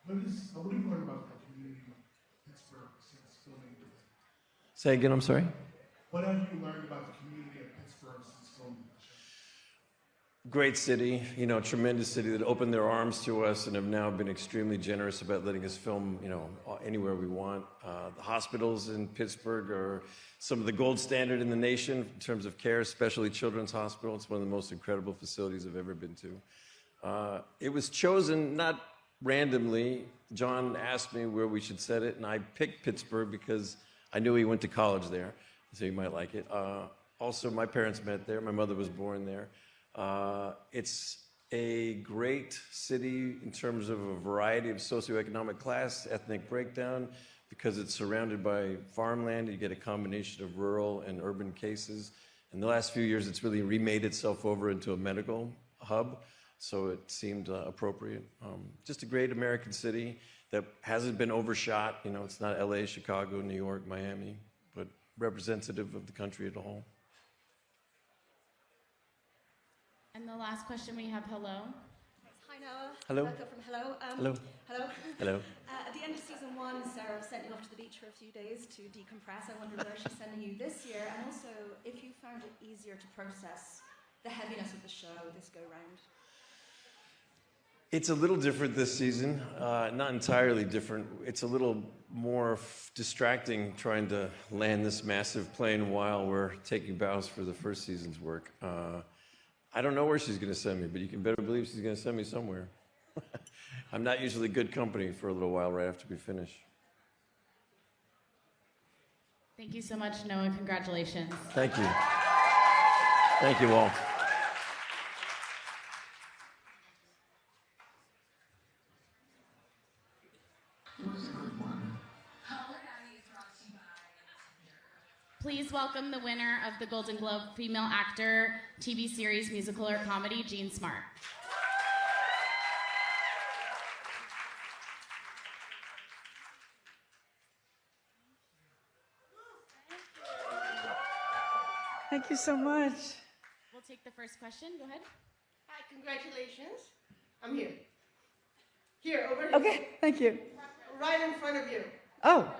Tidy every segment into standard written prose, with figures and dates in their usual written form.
What have you learned about the community of Pittsburgh since filming? Say again, I'm sorry? What have you learned about the community of Pittsburgh since filming? Great city, you know, tremendous city that opened their arms to us and have now been extremely generous about letting us film, you know, anywhere we want. The hospitals in Pittsburgh are some of the gold standard in the nation in terms of care, especially Children's Hospital. It's one of the most incredible facilities I've ever been to. It was chosen not randomly. John asked me where we should set it, and I picked Pittsburgh because I knew he went to college there, so he might like it. Also, my parents met there. My mother was born there. It's a great city in terms of a variety of socioeconomic class, ethnic breakdown, because it's surrounded by farmland. You get a combination of rural and urban cases. In the last few years, it's really remade itself over into a medical hub, so it seemed appropriate. Just a great American city that hasn't been overshot. You know, it's not LA, Chicago, New York, Miami, but representative of the country as a whole. And the last question we have, hello. Hi, Noah. Hello. Rebecca from Hello. Hello. Hello. Hello. At the end of season 1, Sarah sent you off to the beach for a few days to decompress. I wonder where she's sending you this year, and also if you found it easier to process the heaviness of the show this go round. It's a little different this season, not entirely different. It's a little more distracting trying to land this massive plane while we're taking bows for the first season's work. I don't know where she's going to send me, but you can better believe she's going to send me somewhere. I'm not usually good company for a little while right after we finish. Thank you so much, Noah. Congratulations. Thank you. Thank you all. Please welcome the winner of the Golden Globe Female Actor TV Series, Musical or Comedy, Jean Smart. Thank you so much. We'll take the first question. Go ahead. Hi, congratulations. I'm here. Here, over here. Okay, thank you. Right in front of you. Oh,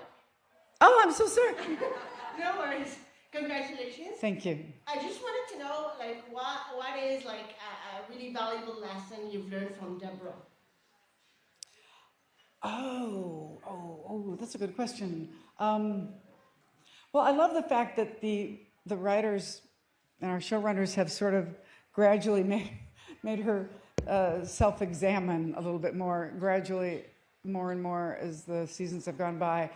I'm so sorry. No worries. Congratulations. Thank you. I just wanted to know, like, what is like a really valuable lesson you've learned from Deborah? Oh, that's a good question. Well, I love the fact that the writers and our showrunners have sort of gradually made her self-examine a little bit more, gradually, more and more as the seasons have gone by.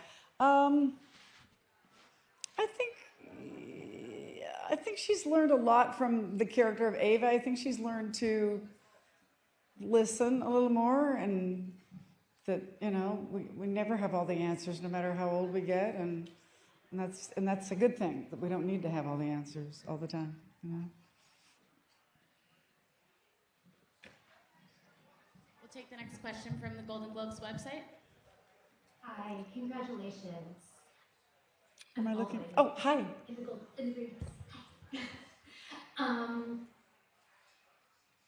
I think she's learned a lot from the character of Ava. I think she's learned to listen a little more, and that, you know, we never have all the answers no matter how old we get, and that's a good thing, that we don't need to have all the answers all the time, you know. We'll take the next question from the Golden Globes website. Hi, congratulations. Am I looking? Oh, hi.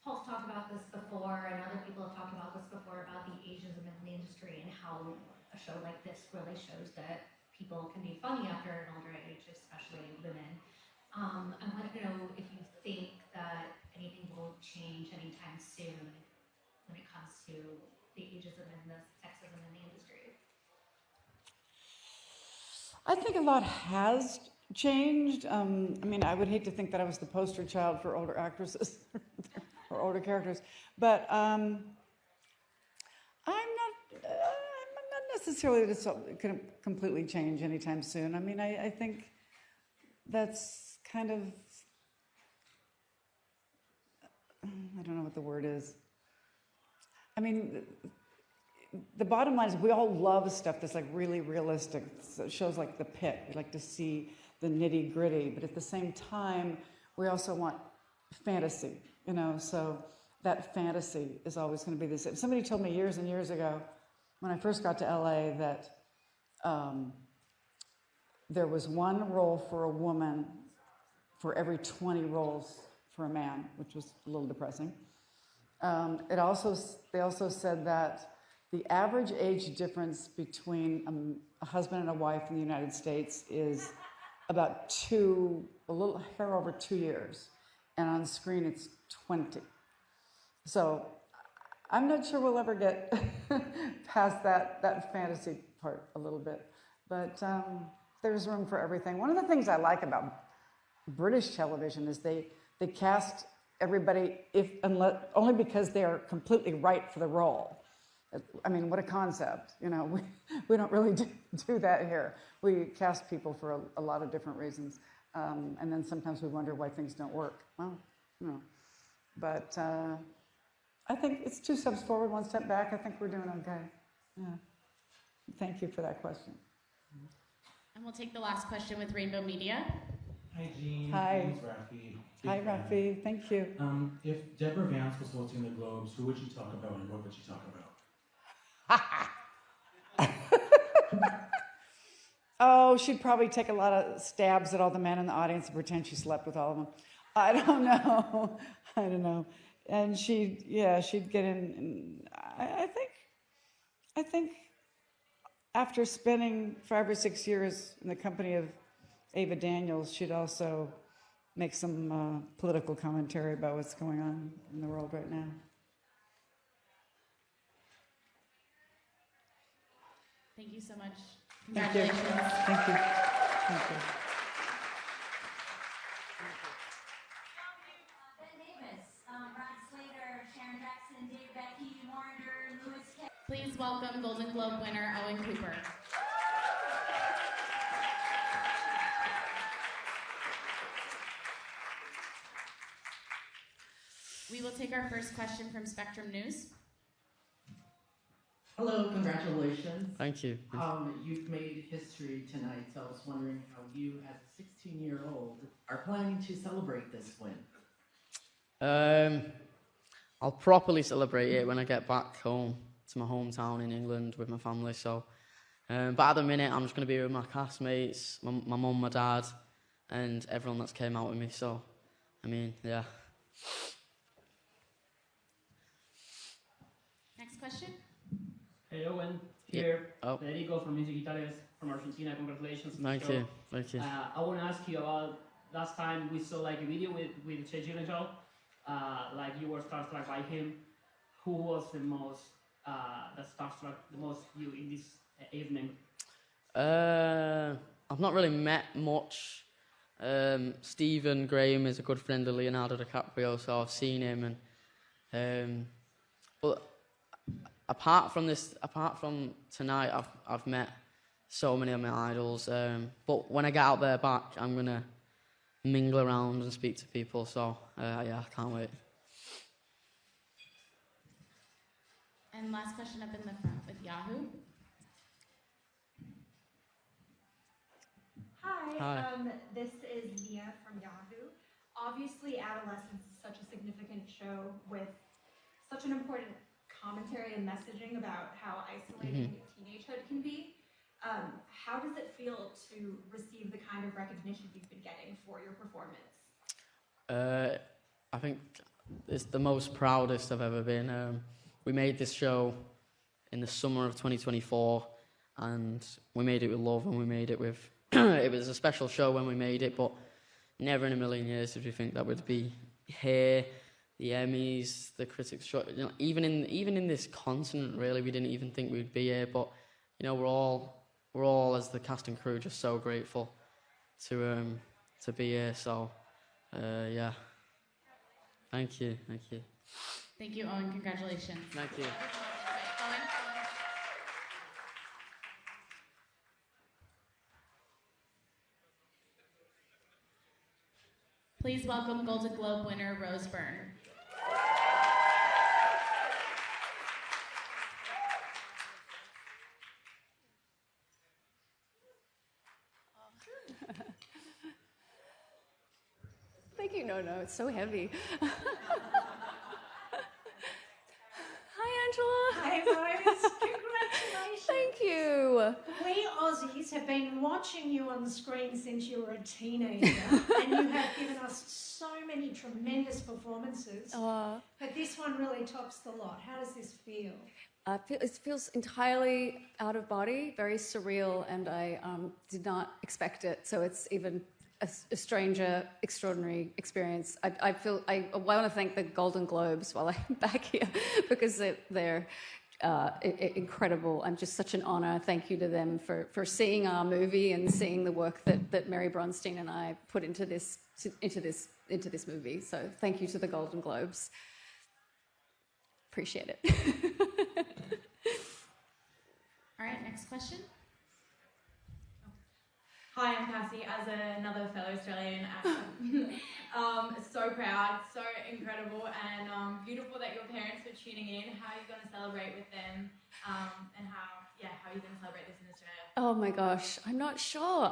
Paul's talked about this before, and other people have talked about this before, about the ageism in the industry and how a show like this really shows that people can be funny after an older age, especially women. I want to know if you think that anything will change anytime soon when it comes to the ageism and the sexism in the industry. I think a lot has changed. I mean, I would hate to think that I was the poster child for older actresses or older characters, but I'm not necessarily that it's going to completely change anytime soon. I mean, I think that's kind of, I don't know what the word is. I mean, the bottom line is we all love stuff that's like really realistic. So shows like The Pit, we like to see the nitty gritty, but at the same time, we also want fantasy, you know, so that fantasy is always going to be the same. Somebody told me years and years ago, when I first got to LA, that there was one role for a woman for every 20 roles for a man, which was a little depressing. They also said that The average age difference between a husband and a wife in the United States is about a little hair over 2 years. And on screen, it's 20. So I'm not sure we'll ever get past that fantasy part a little bit. But there's room for everything. One of the things I like about British television is they cast everybody only because they are completely right for the role. I mean, what a concept. You know, we don't really do that here. We cast people for a lot of different reasons. And then sometimes we wonder why things don't work. Well, you know. But I think it's 2 steps forward, 1 step back. I think we're doing okay. Yeah. Thank you for that question. And we'll take the last question with Rainbow Media. Hi, Jean. Hi. My name's Rafi. Hi, Rafi. Thank you. If Deborah Vance was hosting the Globes, who would she talk about and what would she talk about? Oh, she'd probably take a lot of stabs at all the men in the audience and pretend she slept with all of them. I don't know. I don't know. And she'd get in. And I think after spending 5 or 6 years in the company of Ava Daniels, she'd also make some political commentary about what's going on in the world right now. Thank you so much. Thank you. Congratulations. Thank you. Thank you. Please welcome Golden Globe winner Owen Cooper. We will take our first question from Spectrum News. Hello, congratulations. Thank you. You've made history tonight, so I was wondering how you, as a 16-year-old, are planning to celebrate this win. I'll properly celebrate it when I get back home to my hometown in England with my family. So, but at the minute, I'm just going to be with my castmates, my mum, my dad, and everyone that's came out with me. So, I mean, yeah. Next question. Hey Owen, here, Oh. Federico from Music Italians from Argentina. Congratulations on the Thank show. you, thank you. I want to ask you about last time we saw like a video with Che Gyllenhaal, like you were starstruck by him. Who was the most that starstruck the most you in this evening? I've not really met much. Stephen Graham is a good friend of Leonardo DiCaprio, so I've seen him, and but apart from tonight, I've met so many of my idols. But when I get out there back, I'm gonna mingle around and speak to people. So yeah, I can't wait. And last question up in the front with Yahoo. Hi. This is Mia from Yahoo. Obviously, Adolescence is such a significant show with such an important commentary and messaging about how isolating teenagehood can be. How does it feel to receive the kind of recognition you've been getting for your performance? I think it's the most proudest I've ever been. We made this show in the summer of 2024, and we made it with love, and we made it with... it was a special show when we made it, but never in a million years did we think that would be here, the Emmys, the Critics' Choice. You know, even in this continent, really, we didn't even think we'd be here. But you know, we're all as the cast and crew just so grateful to be here. So yeah, thank you. Thank you, Owen. Congratulations. Thank you. Owen. Please welcome Golden Globe winner Rose Byrne. Thank you. No, it's so heavy. Hi, Rose. Congratulations. Thank you. We Aussies have been watching you on the screen since you were a teenager, and you have given us so many tremendous performances. But this one really tops the lot. How does this feel? It feels entirely out of body, very surreal, and I did not expect it. So it's even a stranger, extraordinary experience. I want to thank the Golden Globes while I'm back here because they're incredible. I'm just such an honor. Thank you to them for seeing our movie and seeing the work that Mary Bronstein and I put into this movie. So thank you to the Golden Globes. Appreciate it. All right, next question. Hi, I'm Cassie, as another fellow Australian actor. So proud, so incredible, and beautiful that your parents were tuning in. How are you going to celebrate with them, and how are you going to celebrate this in Australia? Oh my gosh, I'm not sure.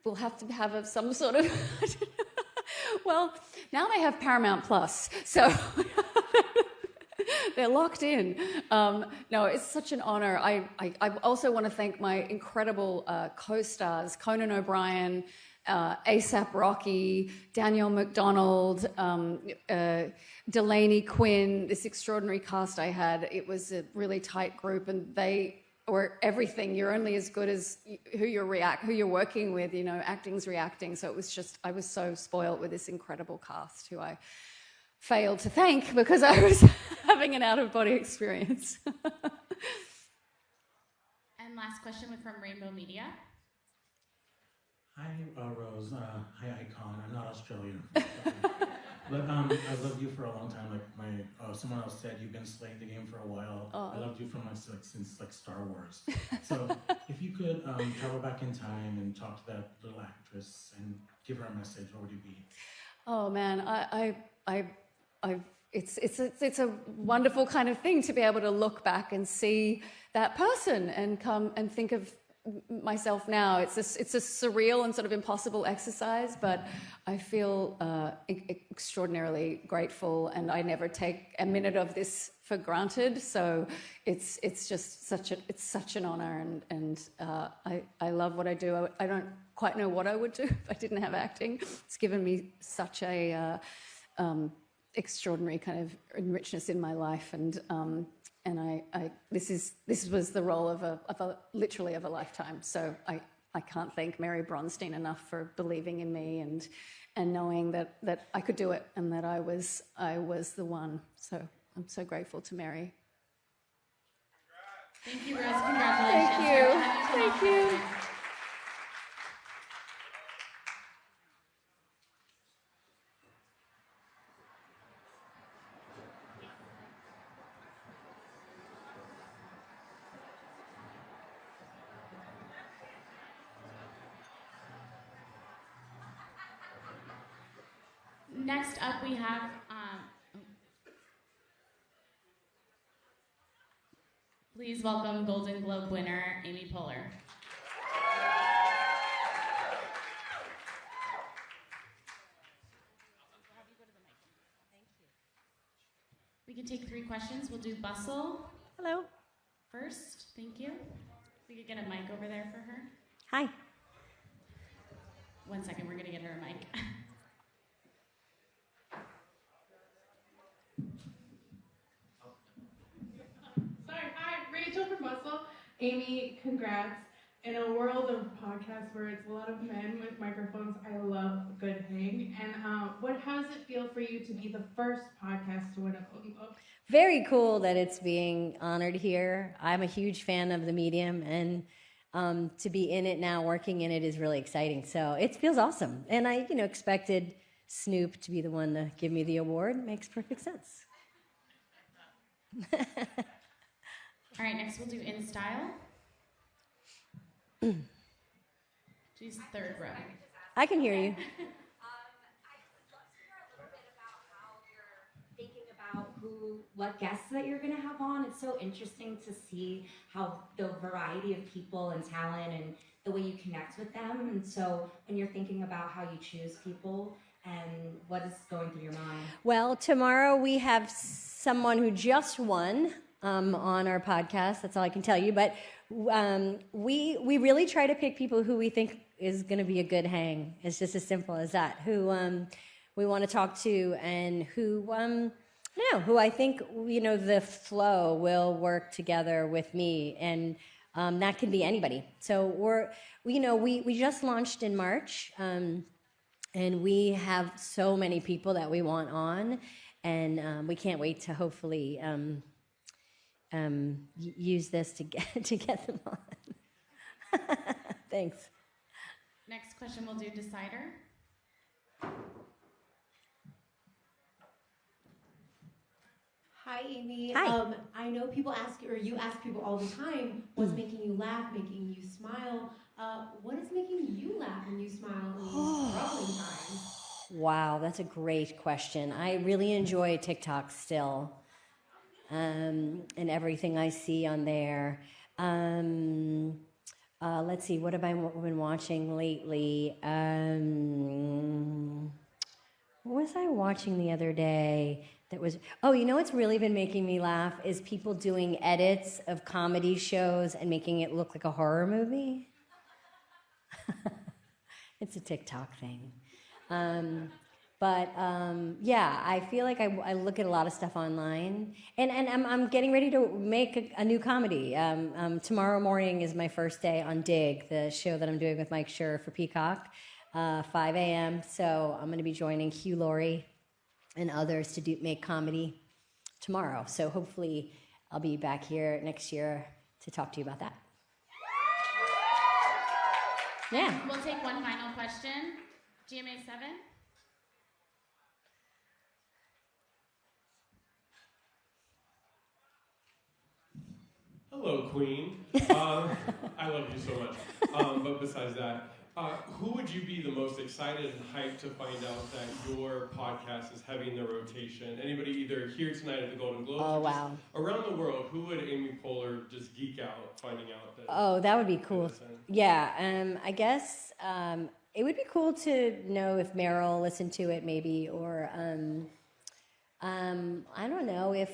We'll have to have some sort of. Well, now they have Paramount Plus, so they're locked in. No, it's such an honor. I also want to thank my incredible co-stars, Conan O'Brien, ASAP Rocky, Danielle McDonald, Delaney Quinn, this extraordinary cast I had. It was a really tight group, and they were everything. You're only as good as who you're working with, you know, acting's reacting. So it was just, I was so spoiled with this incredible cast who I failed to thank because I was having an out-of-body experience. And last question from Rainbow Media. Hi, Rose. Hi, Icon. I'm not Australian. But I loved you for a long time. Like someone else said, you've been slaying the game for a while. I loved you from since Star Wars. So if you could travel back in time and talk to that little actress and give her a message, what would it be? Oh man, it's a wonderful kind of thing to be able to look back and see that person and come and think of myself now. It's a surreal and sort of impossible exercise, but I feel extraordinarily grateful, and I never take a minute of this for granted. So it's just such an honor, and I love what I do. I don't quite know what I would do if I didn't have acting. It's given me such a extraordinary kind of richness in my life, and this was the role of literally of a lifetime. So I can't thank Mary Bronstein enough for believing in me and knowing that I could do it and that I was the one. So I'm so grateful to Mary. Thank you, Rose. Congratulations. Thank you. Next up, we have please welcome Golden Globe winner Amy Poehler. We can take 3 questions. We'll do Bustle. Hello. First, thank you. We could get a mic over there for her. Hi. 1 second, we're gonna get her a mic. Rachel from Bustle. Amy, congrats. In a world of podcasts where it's a lot of men with microphones, I love a good hang. And how does it feel for you to be the first podcast to win a Golden Globe? Very cool that it's being honored here. I'm a huge fan of the medium, and to be in it now, working in it, is really exciting. So it feels awesome. And I, expected Snoop to be the one to give me the award. Makes perfect sense. All right, next we'll do In Style. She's third row. I can hear you. I would love to hear a little bit about how you're thinking about what guests that you're going to have on. It's so interesting to see how the variety of people and talent and the way you connect with them. And so when you're thinking about how you choose people and what is going through your mind. Well, tomorrow we have someone who just won on our podcast. That's all I can tell you. But we really try to pick people who we think is going to be a good hang. It's just as simple as that. Who we want to talk to and who No, who I think, the flow will work together with me, and that can be anybody. So we just launched in March, and we have so many people that we want on, and we can't wait to hopefully use this to get them on. Thanks. Next question, we'll do Decider. Hi, Amy. Hi. I know people ask, or you ask people all the time, what's making you laugh, making you smile? What is making you laugh and you smile in these troubling times? Wow, that's a great question. I really enjoy TikTok still, and everything I see on there. Let's see, what have I been watching lately? What was I watching the other day that was... Oh, you know what's really been making me laugh is people doing edits of comedy shows and making it look like a horror movie. It's a TikTok thing. Yeah, I feel like I look at a lot of stuff online, and I'm getting ready to make a new comedy. Tomorrow morning is my first day on Dig, the show that I'm doing with Mike Schur for Peacock, 5 a.m. So I'm going to be joining Hugh Laurie and others to make comedy tomorrow. So hopefully I'll be back here next year to talk to you about that. Yeah. We'll take one final question. GMA 7. Hello, Queen. I love you so much. But besides that, who would you be the most excited and hyped to find out that your podcast is having the rotation? Anybody either here tonight at the Golden Globes or wow. around the world, who would Amy Poehler just geek out finding out that? Oh, that would be cool. Yeah, I guess it would be cool to know if Meryl listened to it, maybe, or I don't know if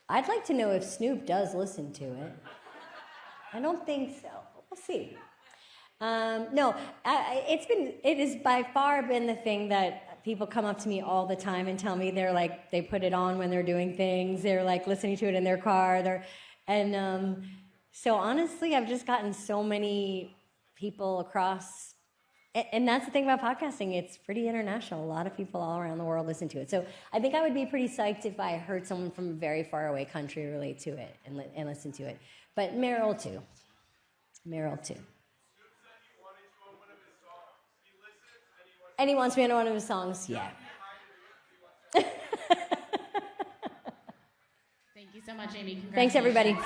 I'd like to know if Snoop does listen to it. I don't think so. We'll see. No, it has by far been the thing that people come up to me all the time and tell me they put it on when they're doing things. They're like listening to it in their car. So honestly, I've just gotten so many people across, and that's the thing about podcasting. It's pretty international. A lot of people all around the world listen to it. So I think I would be pretty psyched if I heard someone from a very far away country relate to it and listen to it. But Meryl too. And he wants me on one of his songs, yeah. Thank you so much, Amy. Thanks, everybody.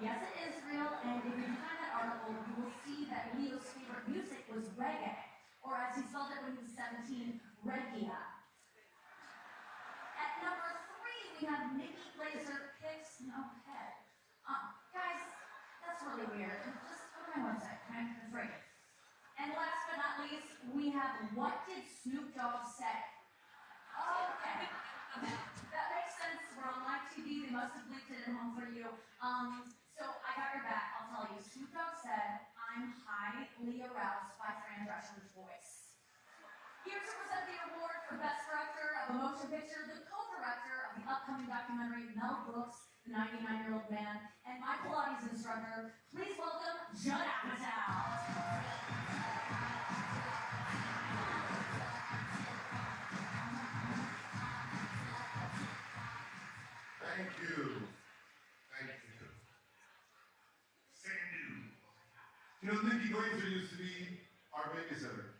Yes, it is real, and if you find that article, you will see that Leo's favorite music was reggae, or as he spelled it when he was 17, Regia. At number 3, we have Nikki Glaser Picks No Head. Guys, that's really weird. Just go to my website, okay? That's right. And last but not least, we have What Did Snoop Dogg Say? Okay. That makes sense. We're on live TV. They must have leaked it at home for you. So I got your back. I'll tell you. Snoop Dogg said, "I'm highly aroused by Fran Drescher's voice." Here to present the award for Best Director of a Motion Picture, the co-director of the upcoming documentary Mel Brooks, The 99-Year-Old Man, and my Pilates instructor, please welcome Judd Apatow. Thank you. Sandu. You know, Nikki Glaser used to be our babysitter.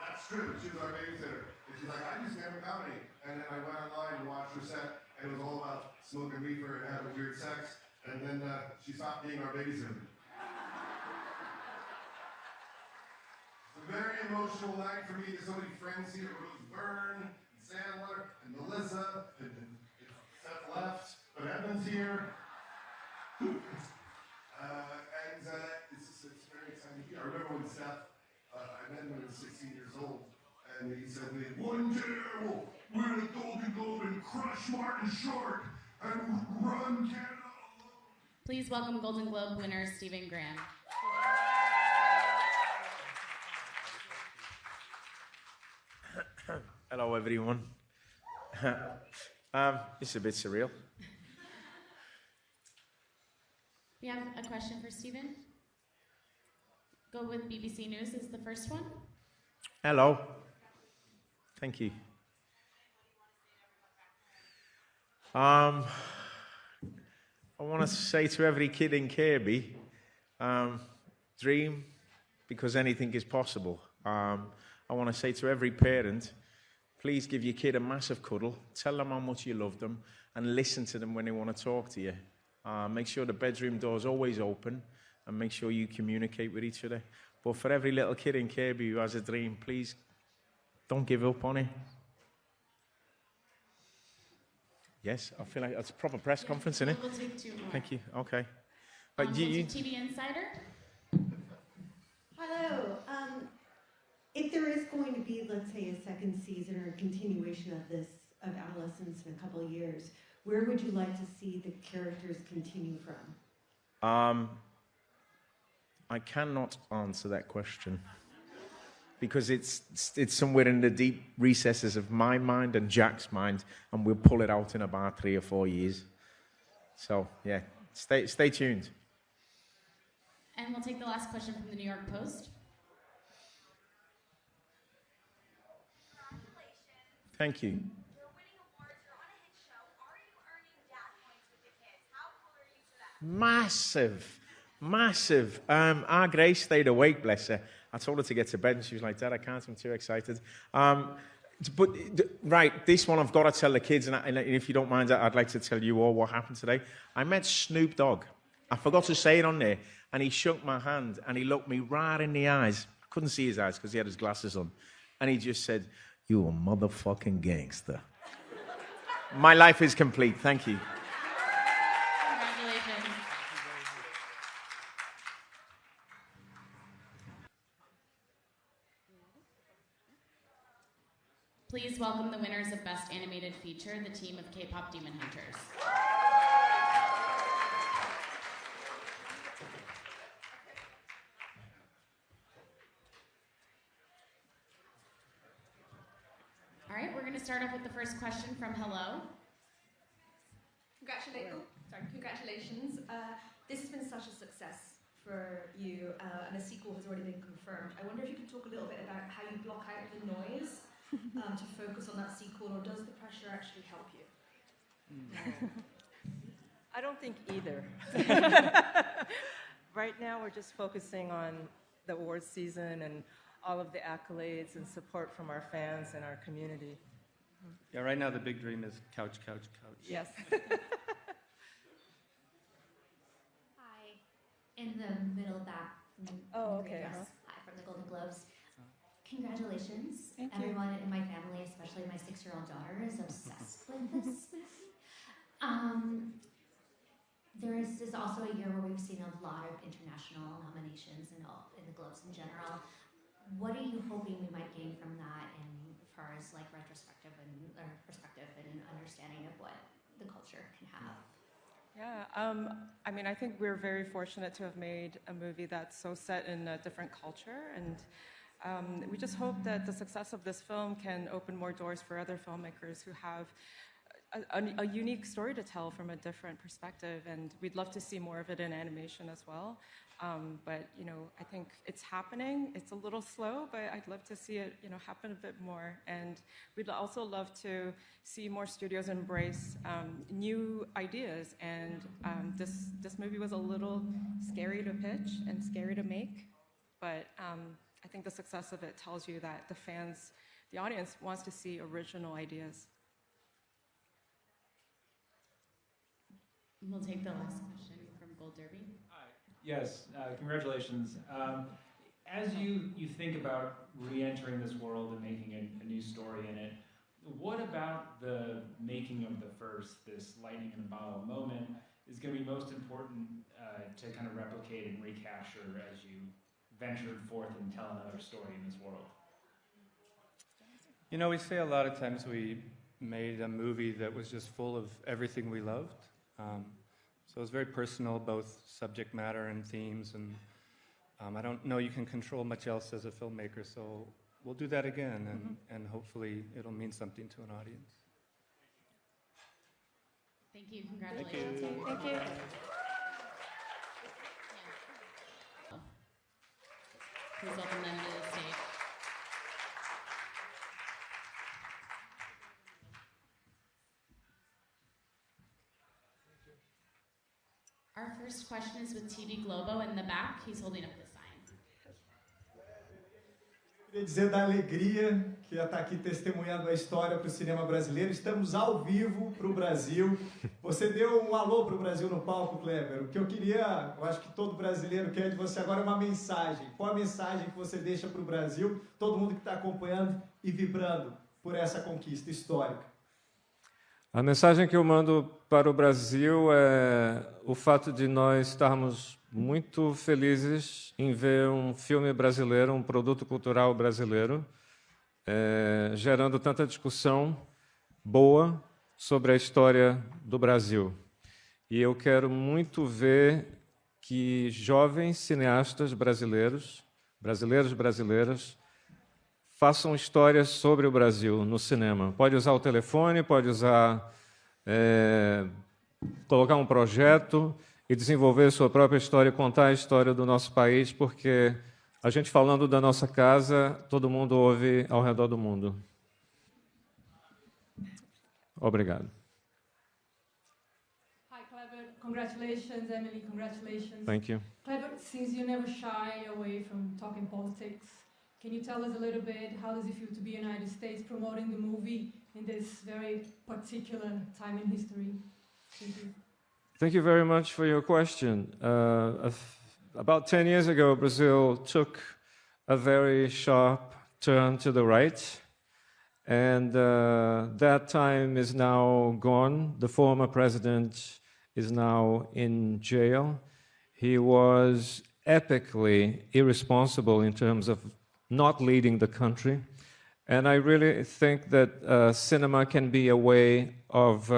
That's true. She was our babysitter. And she's like, I do stand-up comedy. And then I went online and watched her set, and it was all about smoking reefer and having weird sex. And then she stopped being our babysitter. It's a very emotional night for me. There's so many friends here. Rose Byrne, and Sandler, and Melissa, and but Evan's here. And it's very exciting. I remember when Seth, I met him when he was 16 years old, and he said to me, one day I will win a Golden Globe and crush Martin Short and run Canada alone. Please welcome Golden Globe winner Stephen Graham. Hello, everyone. It's a bit surreal. We have a question for Stephen. Go with BBC News as the first one. Hello. Thank you. I want to say to every kid in Kirby, dream, because anything is possible. I want to say to every parent, please give your kid a massive cuddle, tell them how much you love them, and listen to them when they want to talk to you. Make sure the bedroom door's always open, and make sure you communicate with each other. But for every little kid in Kirby who has a dream, please don't give up on it. Yes, I feel like it's a proper press conference, isn't it? We'll take two more. Thank you. Okay. We'll do TV Insider. Hello. If there is going to be, let's say, a second season or a continuation of Adolescence in a couple of years, where would you like to see the characters continue from? I cannot answer that question because it's somewhere in the deep recesses of my mind and Jack's mind, and we'll pull it out in about 3 or 4 years. So yeah, stay tuned. And we'll take the last question from the New York Post. Thank you. Massive. Our Grace stayed awake, bless her. I told her to get to bed, and she was like, Dad, I can't, I'm too excited. Right, this one I've got to tell the kids, and if you don't mind, I'd like to tell you all what happened today. I met Snoop Dogg. I forgot to say it on there, and he shook my hand, and he looked me right in the eyes. I couldn't see his eyes because he had his glasses on. And he just said, you a motherfucking gangster. My life is complete. Thank you. Congratulations. Please welcome the winners of Best Animated Feature, the team of K-pop Demon Hunters. All right, we're going to start off with the first question from Hello. Congratulations. This has been such a success for you, and a sequel has already been confirmed. I wonder if you could talk a little bit about how you block out the noise to focus on that sequel, or does the pressure actually help you? I don't think either. Right now, we're just focusing on the awards season and all of the accolades and support from our fans and our community. Yeah, right now the big dream is couch. Yes. Hi, in the middle back. Oh, okay. Hi, from the Golden Globes. Congratulations. Thank you. Everyone in my family, especially my 6-year-old daughter, is obsessed with this movie. This is also a year where we've seen a lot of international nominations in the Globes in general. What are you hoping we might gain from that in as far as like perspective and understanding of what the culture can have? Yeah, I mean, I think we're very fortunate to have made a movie that's so set in a different culture, and we just hope that the success of this film can open more doors for other filmmakers who have a unique story to tell from a different perspective, and we'd love to see more of it in animation as well. But, you know, I think it's happening. It's a little slow, but I'd love to see it, you know, happen a bit more. And we'd also love to see more studios embrace new ideas. And this movie was a little scary to pitch and scary to make, but I think the success of it tells you that the audience wants to see original ideas. We'll take the last question from Gold Derby. Hi. Yes, congratulations. As you think about re-entering this world and making a new story in it, what about the making of the first, this lightning in a bottle moment, is going to be most important to kind of replicate and recapture as you ventured forth and tell another story in this world? You know, we say a lot of times we made a movie that was just full of everything we loved. So it was very personal, both subject matter and themes, and I don't know you can control much else as a filmmaker, so we'll do that again, and hopefully it'll mean something to an audience. Thank you. Congratulations. Thank you. Please welcome them to the stage. Our first question is with TV Globo in the back. He's holding up the sign. Queria dizer da alegria que ia estar aqui testemunhando a história para o cinema brasileiro. Estamos ao vivo para o Brasil. Você deu um alô para o Brasil no palco, Kleber. O que eu queria, eu acho que todo brasileiro quer de você agora é uma mensagem. Qual a mensagem que você deixa para o Brasil, todo mundo que está acompanhando e vibrando por essa conquista histórica? A mensagem que eu mando para o Brasil é o fato de nós estarmos muito felizes em ver um filme brasileiro, um produto cultural brasileiro, gerando tanta discussão boa sobre a história do Brasil. E eu quero muito ver que jovens cineastas brasileiras, façam histórias sobre o Brasil no cinema. Pode usar o telefone, pode usar, colocar um projeto e desenvolver sua própria história, contar a história do nosso país, porque a gente falando da nossa casa, todo mundo ouve ao redor do mundo. Obrigado. Hi, Kleber. Congratulations, Emily. Congratulations. Thank you. Kleber, since you never shy away from talking politics, can you tell us a little bit how does it feel to be in the United States promoting the movie in this very particular time in history? Thank you. Thank you very much for your question. About 10 years ago, Brazil took a very sharp turn to the right, and that time is now gone. The former president is now in jail. He was epically irresponsible in terms of not leading the country, and I really think that cinema can be a way of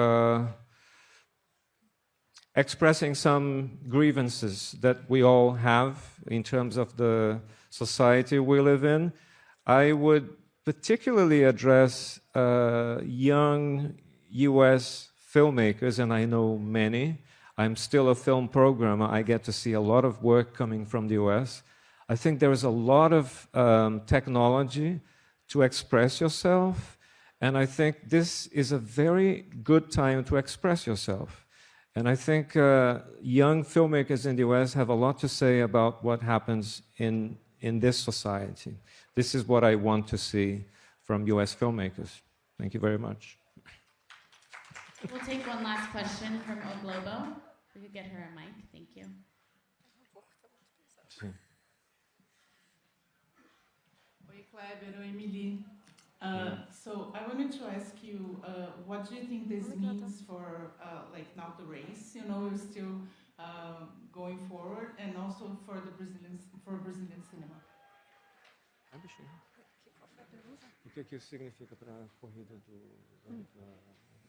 expressing some grievances that we all have in terms of the society we live in. I would particularly address young U.S. filmmakers, and I know many. I'm still a film programmer. I get to see a lot of work coming from the U.S. I think there is a lot of technology to express yourself, and I think this is a very good time to express yourself. And I think young filmmakers in the US have a lot to say about what happens in this society. This is what I want to see from US filmmakers. Thank you very much. We'll take one last question from O Globo. We could get her a mic. Thank you. Oi, Kleber. Oi, Emily. So I wanted to ask you, what do you think this means for, like, not the race? You know, we're still going forward, and also for the Brazilian cinema. O que isso significa para a corrida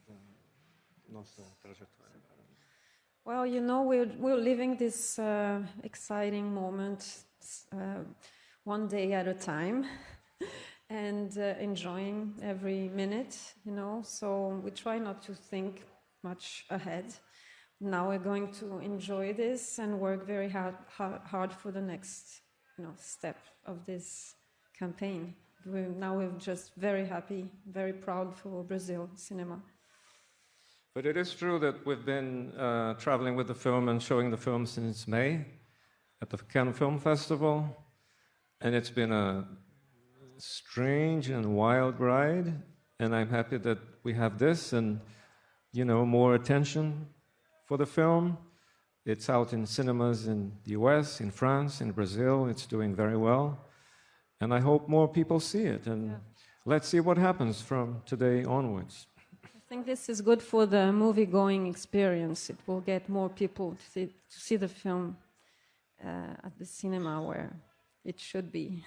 da nossa trajetória? Well, you know, we're living this exciting moment, one day at a time. And enjoying every minute, you know, so we try not to think much ahead. Now we're going to enjoy this and work very hard for the next, you know, step of this campaign. We're just very happy, very proud for Brazil cinema. But it is true that we've been traveling with the film and showing the film since May at the Cannes Film Festival, and it's been a strange and wild ride, and I'm happy that we have this and, you know, more attention for the film. It's out in cinemas in the US, in France, in Brazil. It's doing very well, and I hope more people see it. And let's see what happens from today onwards. I think this is good for the movie-going experience. It will get more people to see the film at the cinema where it should be.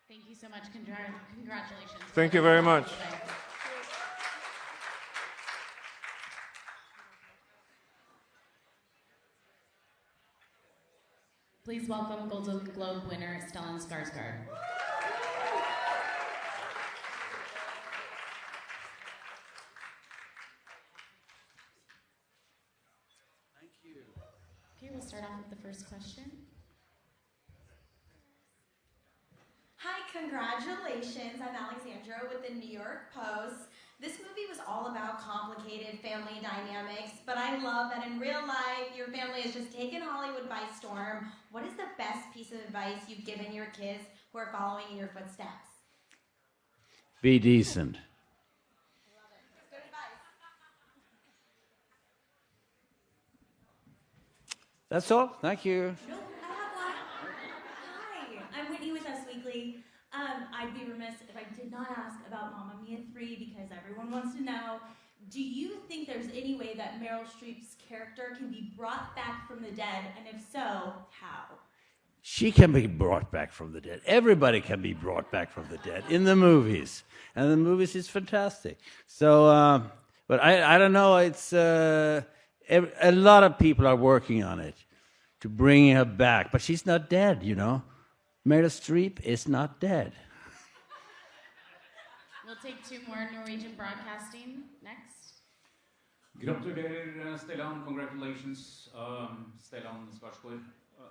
Thank you so much. Congratulations. Thank you very much. Please welcome Golden Globe winner Stellan Skarsgård. Thank you. Okay, we'll start off with the first question. Hi, congratulations. I'm Alexandra with the New York Post. This movie was all about complicated family dynamics, but I love that in real life, your family has just taken Hollywood by storm. What is the best piece of advice you've given your kids who are following in your footsteps? Be decent. Good advice. That's all. Thank you. No, I have one. Hi, I'm Whitney with Us Weekly. I'd be remiss if I did not ask about Mamma Mia 3 because everyone wants to know. Do you think there's any way that Meryl Streep's character can be brought back from the dead? And if so, how? She can be brought back from the dead. Everybody can be brought back from the dead in the movies. And the movies is fantastic. So, but I don't know. It's a lot of people are working on it to bring her back. But she's not dead, you know. Meryl Streep is not dead. We'll take two more. Norwegian Broadcasting next. Gratulerer, Stellan. Congratulations, Stellan Skarsgård.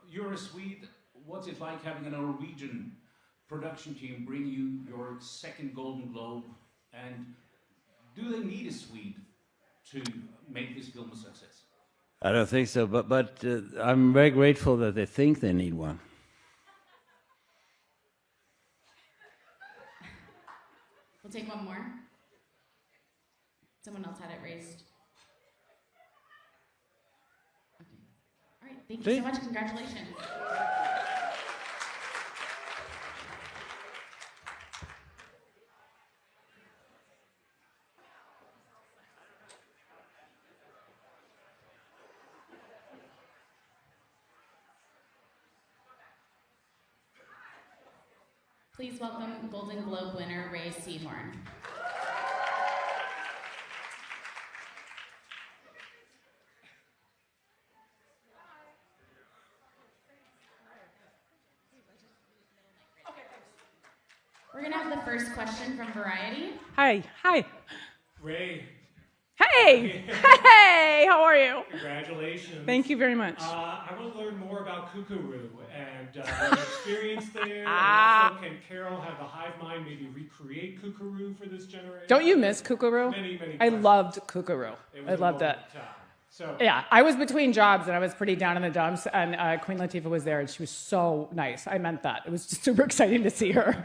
You're a Swede. What's it like having a Norwegian production team bring you your second Golden Globe? And do they need a Swede to make this film a success? I don't think so, but I'm very grateful that they think they need one. We'll take one more. Someone else had it raised. Okay. All right. Thank you so much. Congratulations. Please welcome Golden Globe winner Ray Seahorn. We're going to have the first question from Variety. Hi. Ray. Hey! Hey! How are you? Congratulations. Thank you very much. I want to learn more about Kookaroo and your experience there. And also, can Carol have the hive mind maybe recreate Kookaroo for this generation? Don't you miss Kookaroo? Many I loved Kookaroo. I loved it. So yeah, I was between jobs and I was pretty down in the dumps, and Queen Latifah was there and she was so nice. I meant that. It was just super exciting to see her.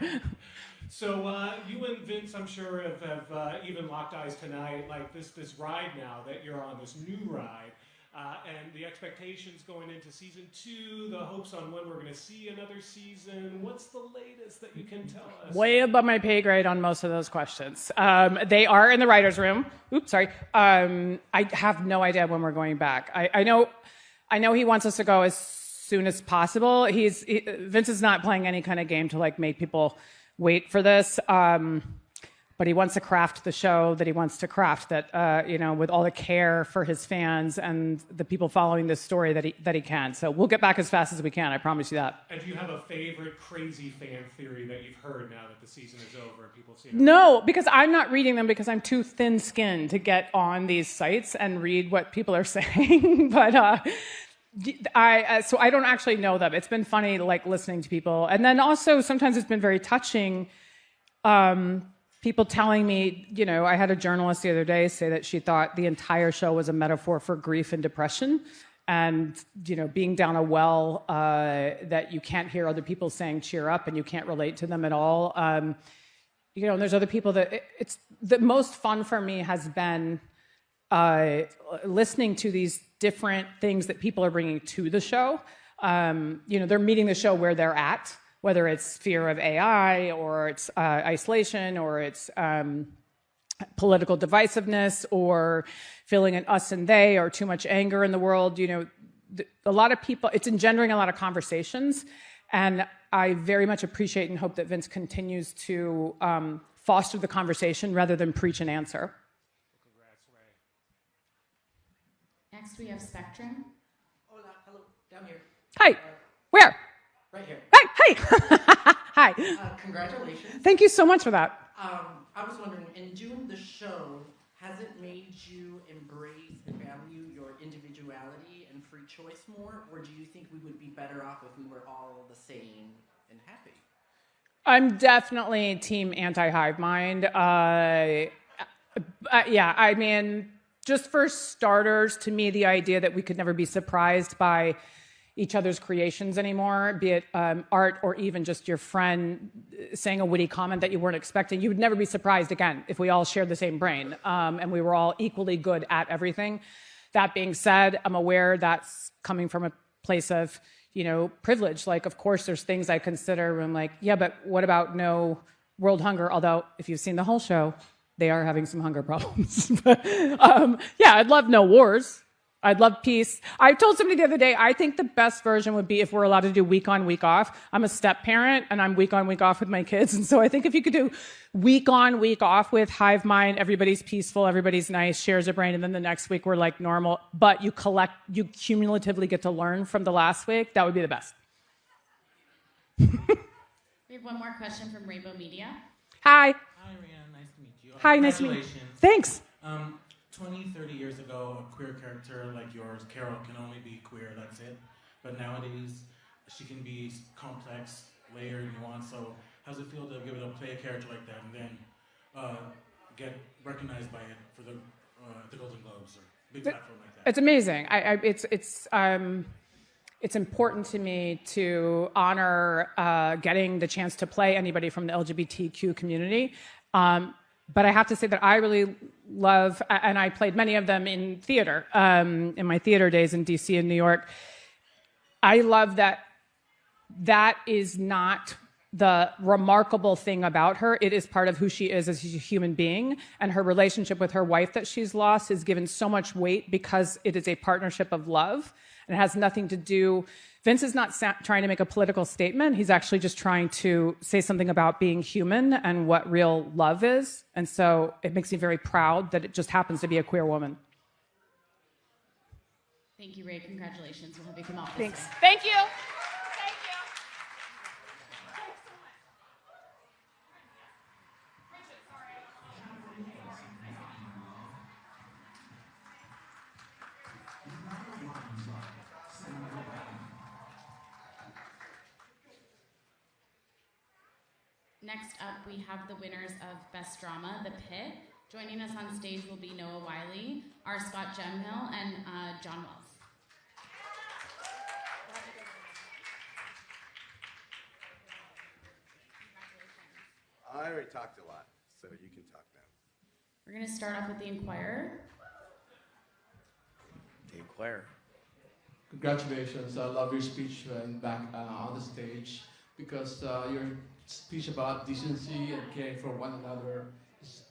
So you and Vince, I'm sure, have even locked eyes tonight, like this ride now that you're on, this new ride, and the expectations going into season 2, the hopes on when we're going to see another season. What's the latest that you can tell us? Way above my pay grade on most of those questions. They are in the writer's room. Oops, sorry. I have no idea when we're going back. I know he wants us to go as soon as possible. Vince is not playing any kind of game to like make people wait for this, but he wants to craft the show that he wants to craft, that with all the care for his fans and the people following this story that he can. So we'll get back as fast as we can. I promise you that. And do you have a favorite crazy fan theory that you've heard now that the season is over and people see it? No, because I'm not reading them because I'm too thin-skinned to get on these sites and read what people are saying. But so I don't actually know them. It's been funny, like listening to people, and then also sometimes it's been very touching. People telling me, I had a journalist the other day say that she thought the entire show was a metaphor for grief and depression, and being down a well that you can't hear other people saying cheer up, and you can't relate to them at all. And there's other people that it's the most fun for me has been listening to these different things that people are bringing to the show. They're meeting the show where they're at, whether it's fear of AI or it's isolation or it's political divisiveness or feeling an us and they or too much anger in the world. You know, a lot of people, it's engendering a lot of conversations. And I very much appreciate and hope that Vince continues to foster the conversation rather than preach and answer. Next, we have Spectrum. Hola, hello, down here. Hi, where? Right here. Hey. Hi. Congratulations. Thank you so much for that. I was wondering, in doing the show, has it made you embrace and value your individuality and free choice more, or do you think we would be better off if we were all the same and happy? I'm definitely team anti-hive mind. Yeah, I mean, just for starters, to me, the idea that we could never be surprised by each other's creations anymore, be it art or even just your friend saying a witty comment that you weren't expecting. You would never be surprised again if we all shared the same brain and we were all equally good at everything. That being said, I'm aware that's coming from a place of, you know, privilege. Like, of course, there's things I consider when I'm like, yeah, but what about no world hunger? Although, if you've seen the whole show, they are having some hunger problems. But, yeah, I'd love no wars. I'd love peace. I told somebody the other day, I think the best version would be if we're allowed to do week on, week off. I'm a step parent, and I'm week on, week off with my kids. And so I think if you could do week on, week off with hive mind, everybody's peaceful, everybody's nice, shares a brain, and then the next week we're like normal, but you cumulatively get to learn from the last week, that would be the best. We have one more question from Rainbow Media. Hi. Hi, Rihanna. Nice to meet you. Hi, nice to meet you. Thanks. 20, 30 years ago, a queer character like yours, Carol, can only be queer, that's it. But nowadays, she can be complex, layered, nuanced. So how does it feel to be able to play a character like that and then get recognized by it for the Golden Globes or big platform like that? It's amazing. It's important to me to honor getting the chance to play anybody from the LGBTQ community. But I have to say that I really love, and I played many of them in theater, in my theater days in DC and New York. I love that that is not the remarkable thing about her. It is part of who she is as a human being. And her relationship with her wife that she's lost is given so much weight because it is a partnership of love. And it has nothing to do, Vince is not trying to make a political statement. He's actually just trying to say something about being human and what real love is. And so it makes me very proud that it just happens to be a queer woman. Thank you, Ray. Congratulations. We'll have you come out. Thanks. Thank you. Next up, we have the winners of Best Drama, The Pit. Joining us on stage will be Noah Wiley, R. Scott Gemhill, and John Wells. I already talked a lot, so you can talk now. We're going to start off with The Inquirer. The Inquirer. Congratulations. I love your speech back on the stage because your speech about decency and caring for one another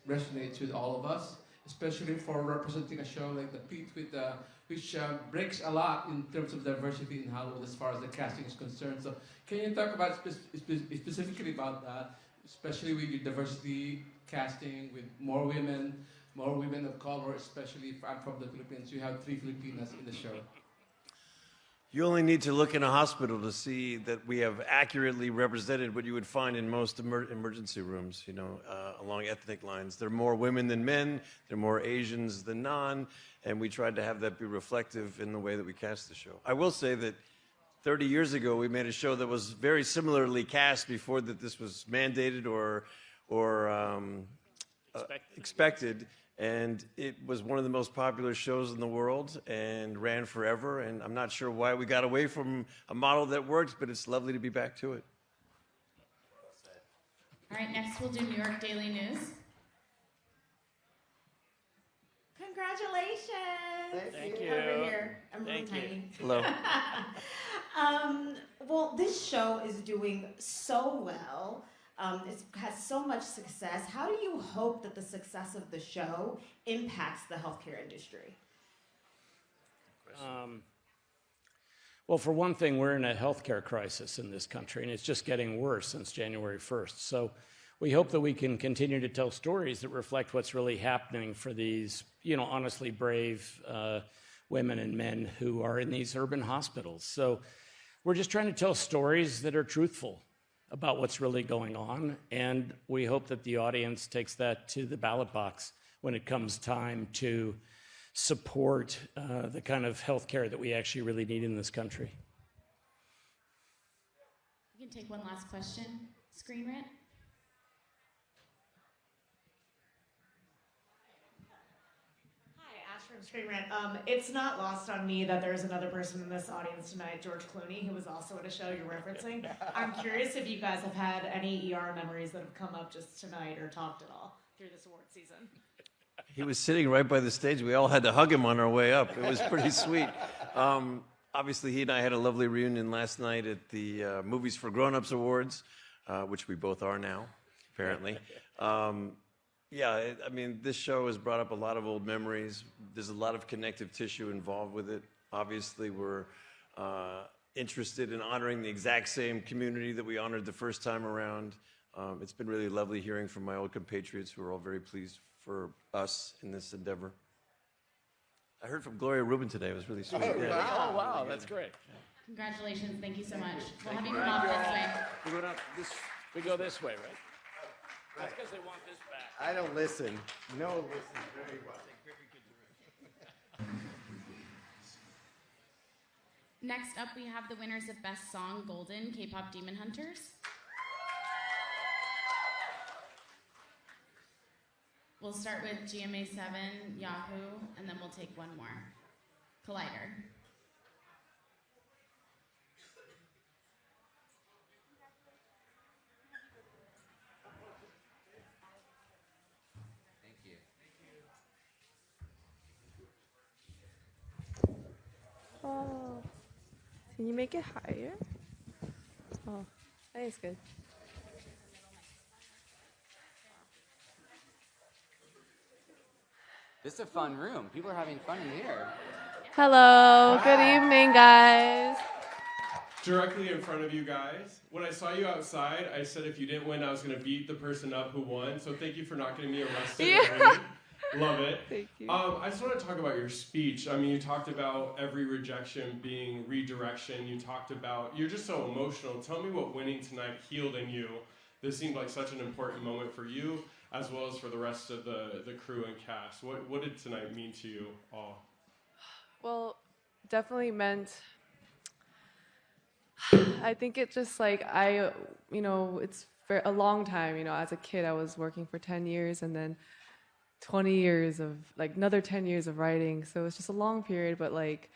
resonates with all of us, especially for representing a show like The Pit, which breaks a lot in terms of diversity in Hollywood as far as the casting is concerned. So can you talk about specifically about that, especially with your diversity casting, with more women of color, especially if I'm from the Philippines. You have 3 Filipinas in the show. You only need to look in a hospital to see that we have accurately represented what you would find in most emergency rooms, along ethnic lines. There are more women than men, there are more Asians than non, and we tried to have that be reflective in the way that we cast the show. I will say that 30 years ago, we made a show that was very similarly cast before that this was mandated or expected. And it was one of the most popular shows in the world and ran forever. And I'm not sure why we got away from a model that works, but it's lovely to be back to it. All right, next we'll do New York Daily News. Congratulations. Thank you. Over here. I'm Thank really you. tiny. Hello. Well, this this show is doing so well. It has so much success. How do you hope that the success of the show impacts the healthcare industry? Well, for one thing, we're in a healthcare crisis in this country, and it's just getting worse since January 1st. So we hope that we can continue to tell stories that reflect what's really happening for these, honestly brave women and men who are in these urban hospitals. So we're just trying to tell stories that are truthful about what's really going on, and we hope that the audience takes that to the ballot box when it comes time to support the kind of health care that we actually really need in this country. We can take one last question. Screen rant. Screen rant. It's not lost on me that there's another person in this audience tonight, George Clooney, who was also at a show you're referencing. I'm curious if you guys have had any ER memories that have come up just tonight or talked at all through this award season. He was sitting right by the stage. We all had to hug him on our way up. It was pretty sweet. Obviously, he and I had a lovely reunion last night at the Movies for Grown-Ups Awards, which we both are now, apparently. Yeah, I mean, this show has brought up a lot of old memories. There's a lot of connective tissue involved with it. Obviously, we're interested in honoring the exact same community that we honored the first time around. It's been really lovely hearing from my old compatriots who are all very pleased for us in this endeavor. I heard from Gloria Rubin today. It was really sweet. Oh, Yeah. wow. Wow, that's great. Congratulations. Thank you so much. We'll have you come off this way. We go this way, right? That's because they want this back. I don't listen. No one listens very well. Next up, we have the winners of Best Song Golden, K-Pop Demon Hunters. We'll start with GMA7, Yahoo, and then we'll take one more. Collider. Oh, can you make it higher? Oh, that is good. This is a fun room. People are having fun in here. Hello, good evening, guys. Directly in front of you guys. When I saw you outside, I said if you didn't win, I was going to beat the person up who won. So thank you for not getting me arrested. Yeah. Love it. Thank you. I just want to talk about your speech. I mean, you talked about every rejection being redirection. You talked about, you're just so emotional. Tell me what winning tonight healed in you. This seemed like such an important moment for you, as well as for the rest of the crew and cast. What did tonight mean to you all? Well, definitely meant, I think it just like, it's for a long time, as a kid I was working for 10 years and then 20 years of, like, another 10 years of writing. So it's just a long period, but like,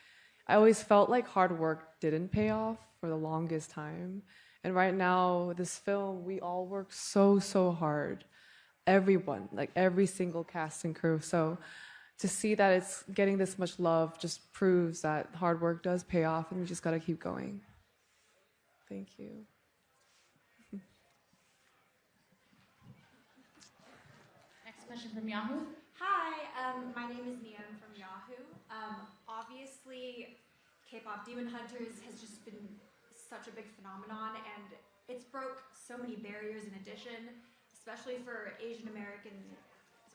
I always felt like hard work didn't pay off for the longest time. And right now, this film, we all work so, so hard. Everyone, like every single cast and crew. So to see that it's getting this much love just proves that hard work does pay off and we just gotta keep going. Thank you. Next question from Yahoo. Hi, my name is Nia. I'm from Yahoo. Obviously, K-pop Demon Hunters has just been such a big phenomenon, and it's broke so many barriers in addition, especially for Asian American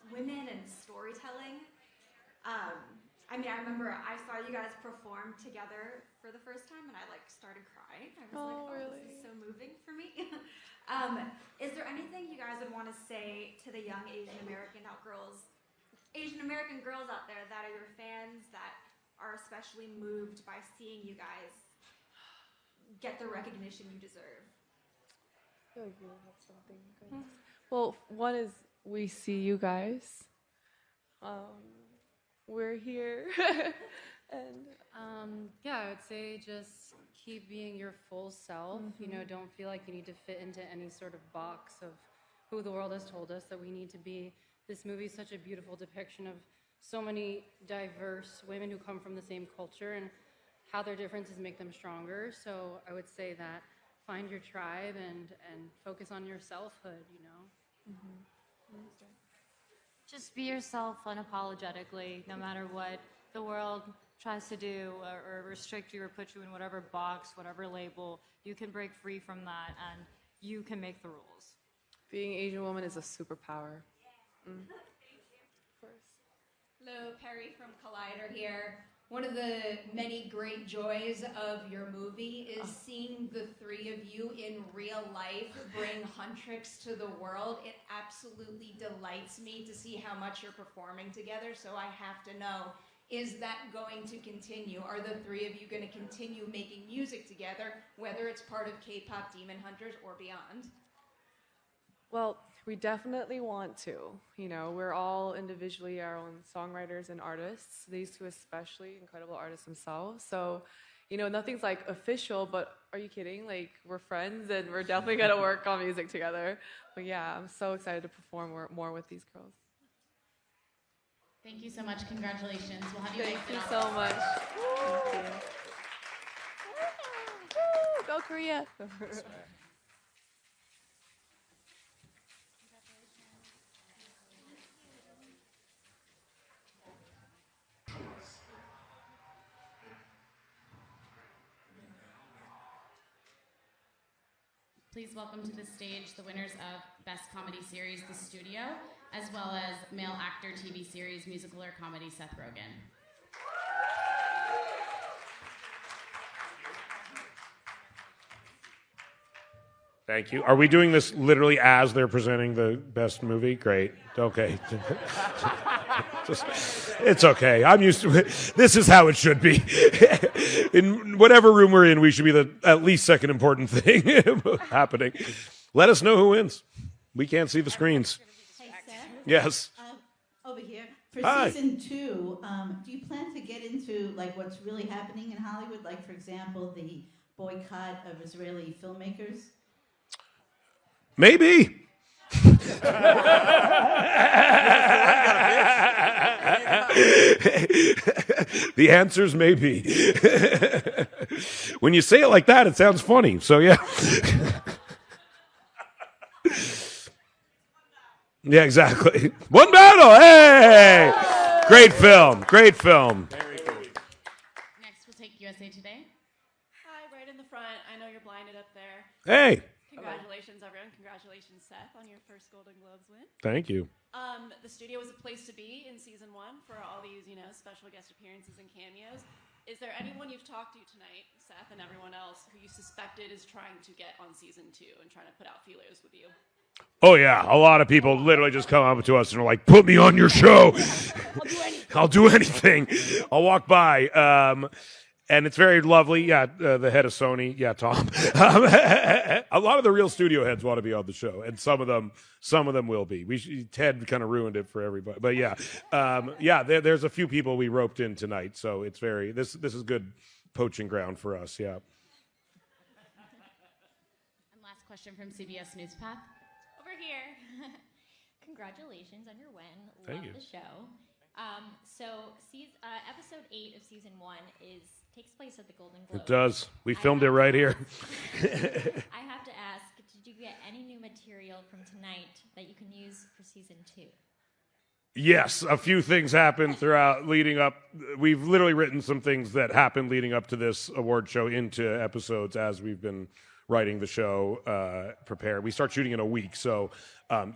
women and storytelling. I remember I saw you guys perform together for the first time, and I started crying. I was really? This is so moving for me. Is there anything you guys would want to say to the young Asian American girls out there that are your fans that are especially moved by seeing you guys get the recognition you deserve? I feel like you have something good. Well, one is we see you guys. We're here. And I would say just keep being your full self. Mhm. Don't feel like you need to fit into any sort of box of who the world has told us that we need to be. This movie is such a beautiful depiction of so many diverse women who come from the same culture and how their differences make them stronger. So I would say that find your tribe and focus on your selfhood, you know. Just be yourself unapologetically, no matter what the world tries to do or restrict you or put you in whatever box, whatever label. You can break free from that, and you can make the rules. Being Asian woman is a superpower. Hello, Perry from Collider here. One of the many great joys of your movie is seeing the three of you in real life bring Huntrix to the world. It absolutely delights me to see how much you're performing together, so I have to know, is that going to continue? Are the three of you going to continue making music together, whether it's part of K-pop Demon Hunters or beyond? Well, we definitely want to. You know, we're all individually our own songwriters and artists. These two especially, incredible artists themselves. So, you know, nothing's like official, but are you kidding? Like, we're friends and we're definitely gonna work on music together. But yeah, I'm so excited to perform more with these girls. Thank you so much. Congratulations. We'll have you Thank guys you sit so on. much. Thank you. Go Korea. Please welcome to the stage the winners of Best Comedy Series, The Studio, as well as Male Actor TV Series, Musical or Comedy, Seth Rogen. Thank you. Are we doing this literally as they're presenting the best movie? Great. Okay. It's okay. I'm used to it. This is how it should be. In whatever room we're in, we should be the at least second important thing happening. Let us know who wins. We can't see the screens. Hey, Seth. Yes. Over here. For Hi. season 2, do you plan to get into like what's really happening in Hollywood? Like, for example, the boycott of Israeli filmmakers? Maybe. The answer's maybe. When you say it like that, it sounds funny. So yeah. Yeah, exactly. One battle. Hey! Great film. Great film. Next, we'll take USA Today. Hi, right in the front. I know you're blinded up there. Hey. Congratulations, everyone. Congratulations, Seth, on your first Golden Globes win. Thank you. The studio was a place to be in season 1 for all these, you know, special guest appearances and cameos. Is there anyone you've talked to tonight, Seth and everyone else, who you suspected is trying to get on season 2 and trying to put out feelers with you? Oh yeah, a lot of people literally just come up to us and are like, "Put me on your show." I'll do anything. I'll walk by. And it's very lovely. Yeah, the head of Sony. Yeah, Tom. A lot of the real studio heads want to be on the show, and some of them will be. Ted kind of ruined it for everybody, but yeah, there's a few people we roped in tonight, so it's very this is good poaching ground for us. Yeah. And last question from CBS News Path. Over here. Congratulations on your win. Thank Love you. the show. Episode 8 of season 1 takes place at the Golden Globes. It does. We filmed it right here. I have to ask, did you get any new material from tonight that you can use for season 2? Yes, a few things happened leading up. We've literally written some things that happened leading up to this award show into episodes as we've been writing the show, prepared. We start shooting in a week, so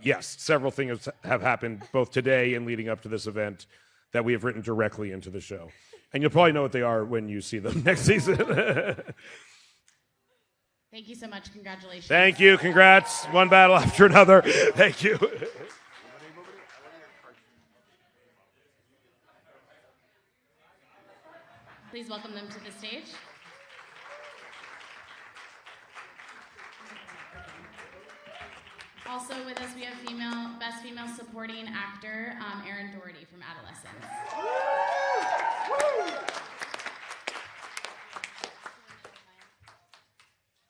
yes, several things have happened both today and leading up to this event that we have written directly into the show. And you'll probably know what they are when you see them next season. Thank you so much. Congratulations. Thank you. Congrats. One battle after another. Thank you. Please welcome them to the stage. Also with us, we have Best Female Supporting Actor, Erin Doherty from Adolescence.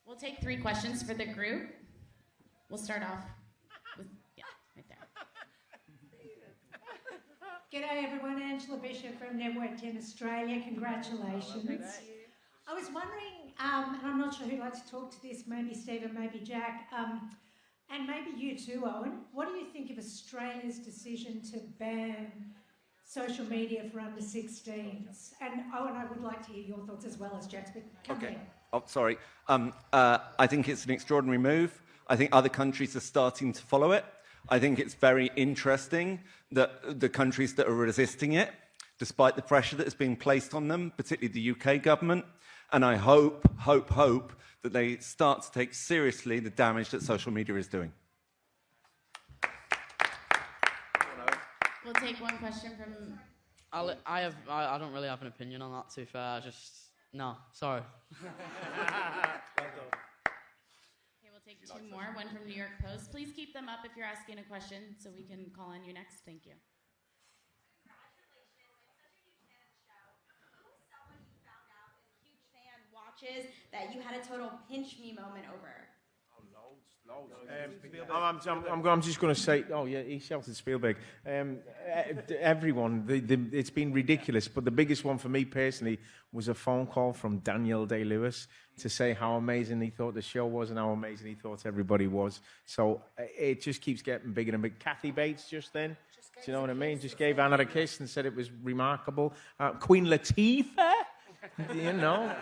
We'll take 3 questions for the group. We'll start off with, right there. G'day everyone, Angela Bishop from Network 10 Australia. Congratulations. I was wondering, and I'm not sure who'd like to talk to this, maybe Stephen, maybe Jack, and maybe you too, Owen. What do you think of Australia's decision to ban social media for under 16s? And Owen, I would like to hear your thoughts as well as Jack's, but come Okay. here. Oh, sorry. I think it's an extraordinary move. I think other countries are starting to follow it. I think it's very interesting that the countries that are resisting it, despite the pressure that is being placed on them, particularly the UK government, and I hope that they start to take seriously the damage that social media is doing. We'll take one question from... I don't really have an opinion on that, to be fair. No, sorry. Okay, we'll take two more. One from New York Post. Please keep them up if you're asking a question so we can call on you next. Thank you. That you had a total pinch me moment over. I'm just going to say, oh yeah, he shouted Spielberg. Everyone, it's been ridiculous, but the biggest one for me personally was a phone call from Daniel Day-Lewis to say how amazing he thought the show was and how amazing he thought everybody was. So it just keeps getting bigger and bigger. Kathy Bates just then, do you know what I mean? Just gave Anna a kiss and said it was remarkable. Queen Latifah. You know,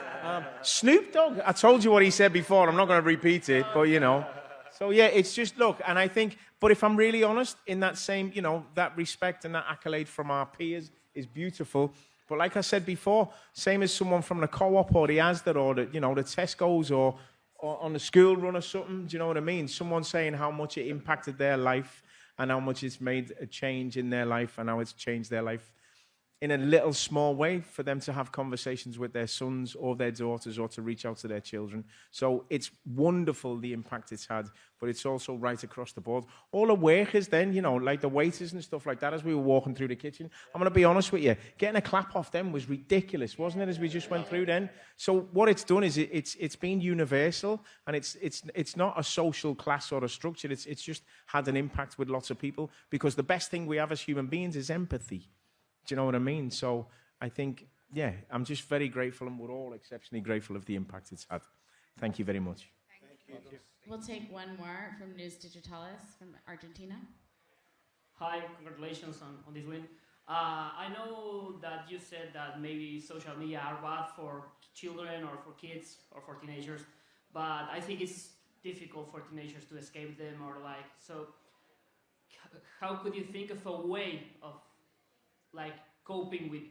Snoop Dogg. I told you what he said before. I'm not going to repeat it, but you know. So yeah, it's just look, and I think. But if I'm really honest, in that same, you know, that respect and that accolade from our peers is beautiful. But like I said before, same as someone from the Co-op or the Asda or the, you know, the Tesco's or on the school run or something. Do you know what I mean? Someone saying how much it impacted their life and how much it's made a change in their life and how it's changed their life. In a little small way for them to have conversations with their sons or their daughters or to reach out to their children. So it's wonderful the impact it's had, but it's also right across the board. All the workers then, you know, like the waiters and stuff like that as we were walking through the kitchen, I'm going to be honest with you, getting a clap off them was ridiculous, wasn't it, as we just went through then? So what it's done is it's been universal and it's not a social class or a structure, it's just had an impact with lots of people because the best thing we have as human beings is empathy. Do you know what I mean? So I think, yeah, I'm just very grateful and we're all exceptionally grateful of the impact it's had. Thank you very much. Thank you. We'll take one more from News Digitalis from Argentina. Hi, congratulations on this win. I know that you said that maybe social media are bad for children or for kids or for teenagers, but I think it's difficult for teenagers to escape them or like, so how could you think of a way of like coping with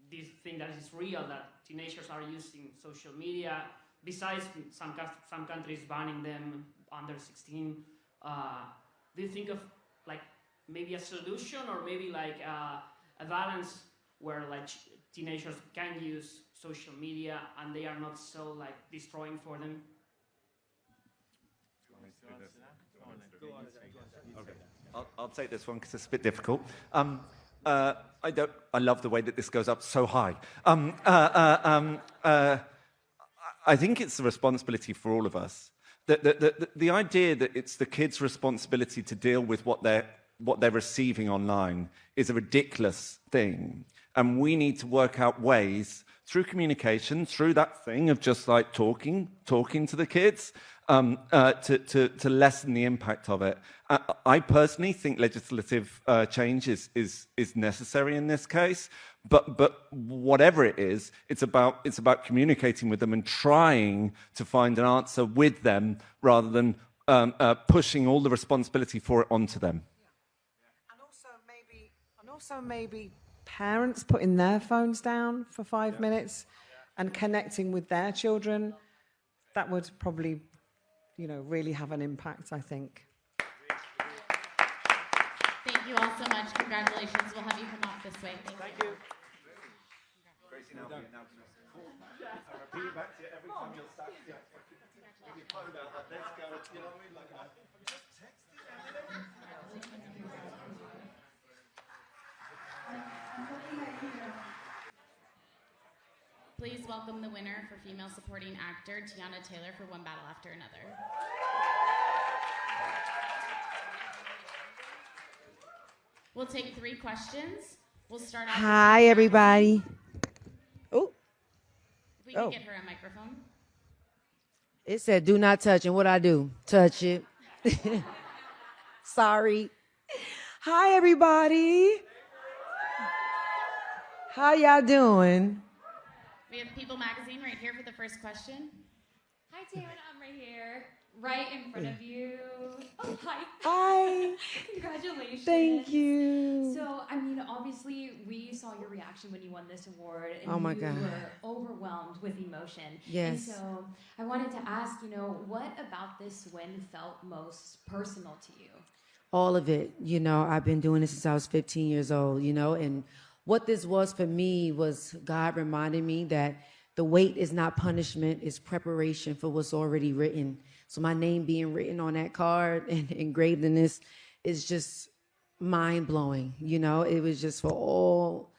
this thing that is real, that teenagers are using social media, besides some countries banning them under 16, do you think of like maybe a solution or maybe like a balance where like teenagers can use social media and they are not so like destroying for them? Okay. I'll take this one because it's a bit difficult. I love the way that this goes up so high. I think it's a responsibility for all of us. The idea that it's the kids' responsibility to deal with what they're receiving online is a ridiculous thing. And we need to work out ways through communication, through that thing of just like talking to the kids, to lessen the impact of it. I personally think legislative change is necessary in this case, but whatever it is, it's about communicating with them and trying to find an answer with them rather than pushing all the responsibility for it onto them. And also maybe parents putting their phones down for 5 minutes and connecting with their children. That would probably, you know, really have an impact, I think. Thank you all so much. Congratulations. We'll have you come off this way. Thank you. Gracie, now be announced. I repeat it back to you every time you'll start. Give your phone out, like, let's go. You know what I mean? Like, just text it. Please welcome the winner for Female Supporting Actor, Tiana Taylor, for One Battle After Another. We'll take 3 questions. We'll start off. Hi, everybody. Oh. If We can get her a microphone. It said, do not touch. And what I do? Touch it. Sorry. Hi, everybody. How y'all doing? We have People Magazine right here for the first question. Hi, Taylor. I'm right here, right in front of you. Oh, hi. Hi. Congratulations. Thank you. So, I mean, obviously, we saw your reaction when you won this award, and Oh my you God. were overwhelmed with emotion. Yes. And so, I wanted to ask, what about this win felt most personal to you? All of it. I've been doing this since I was 15 years old, and what this was for me was God reminding me that the wait is not punishment, it's preparation for what's already written. So my name being written on that card and engraved in this is just mind-blowing. It was just for all,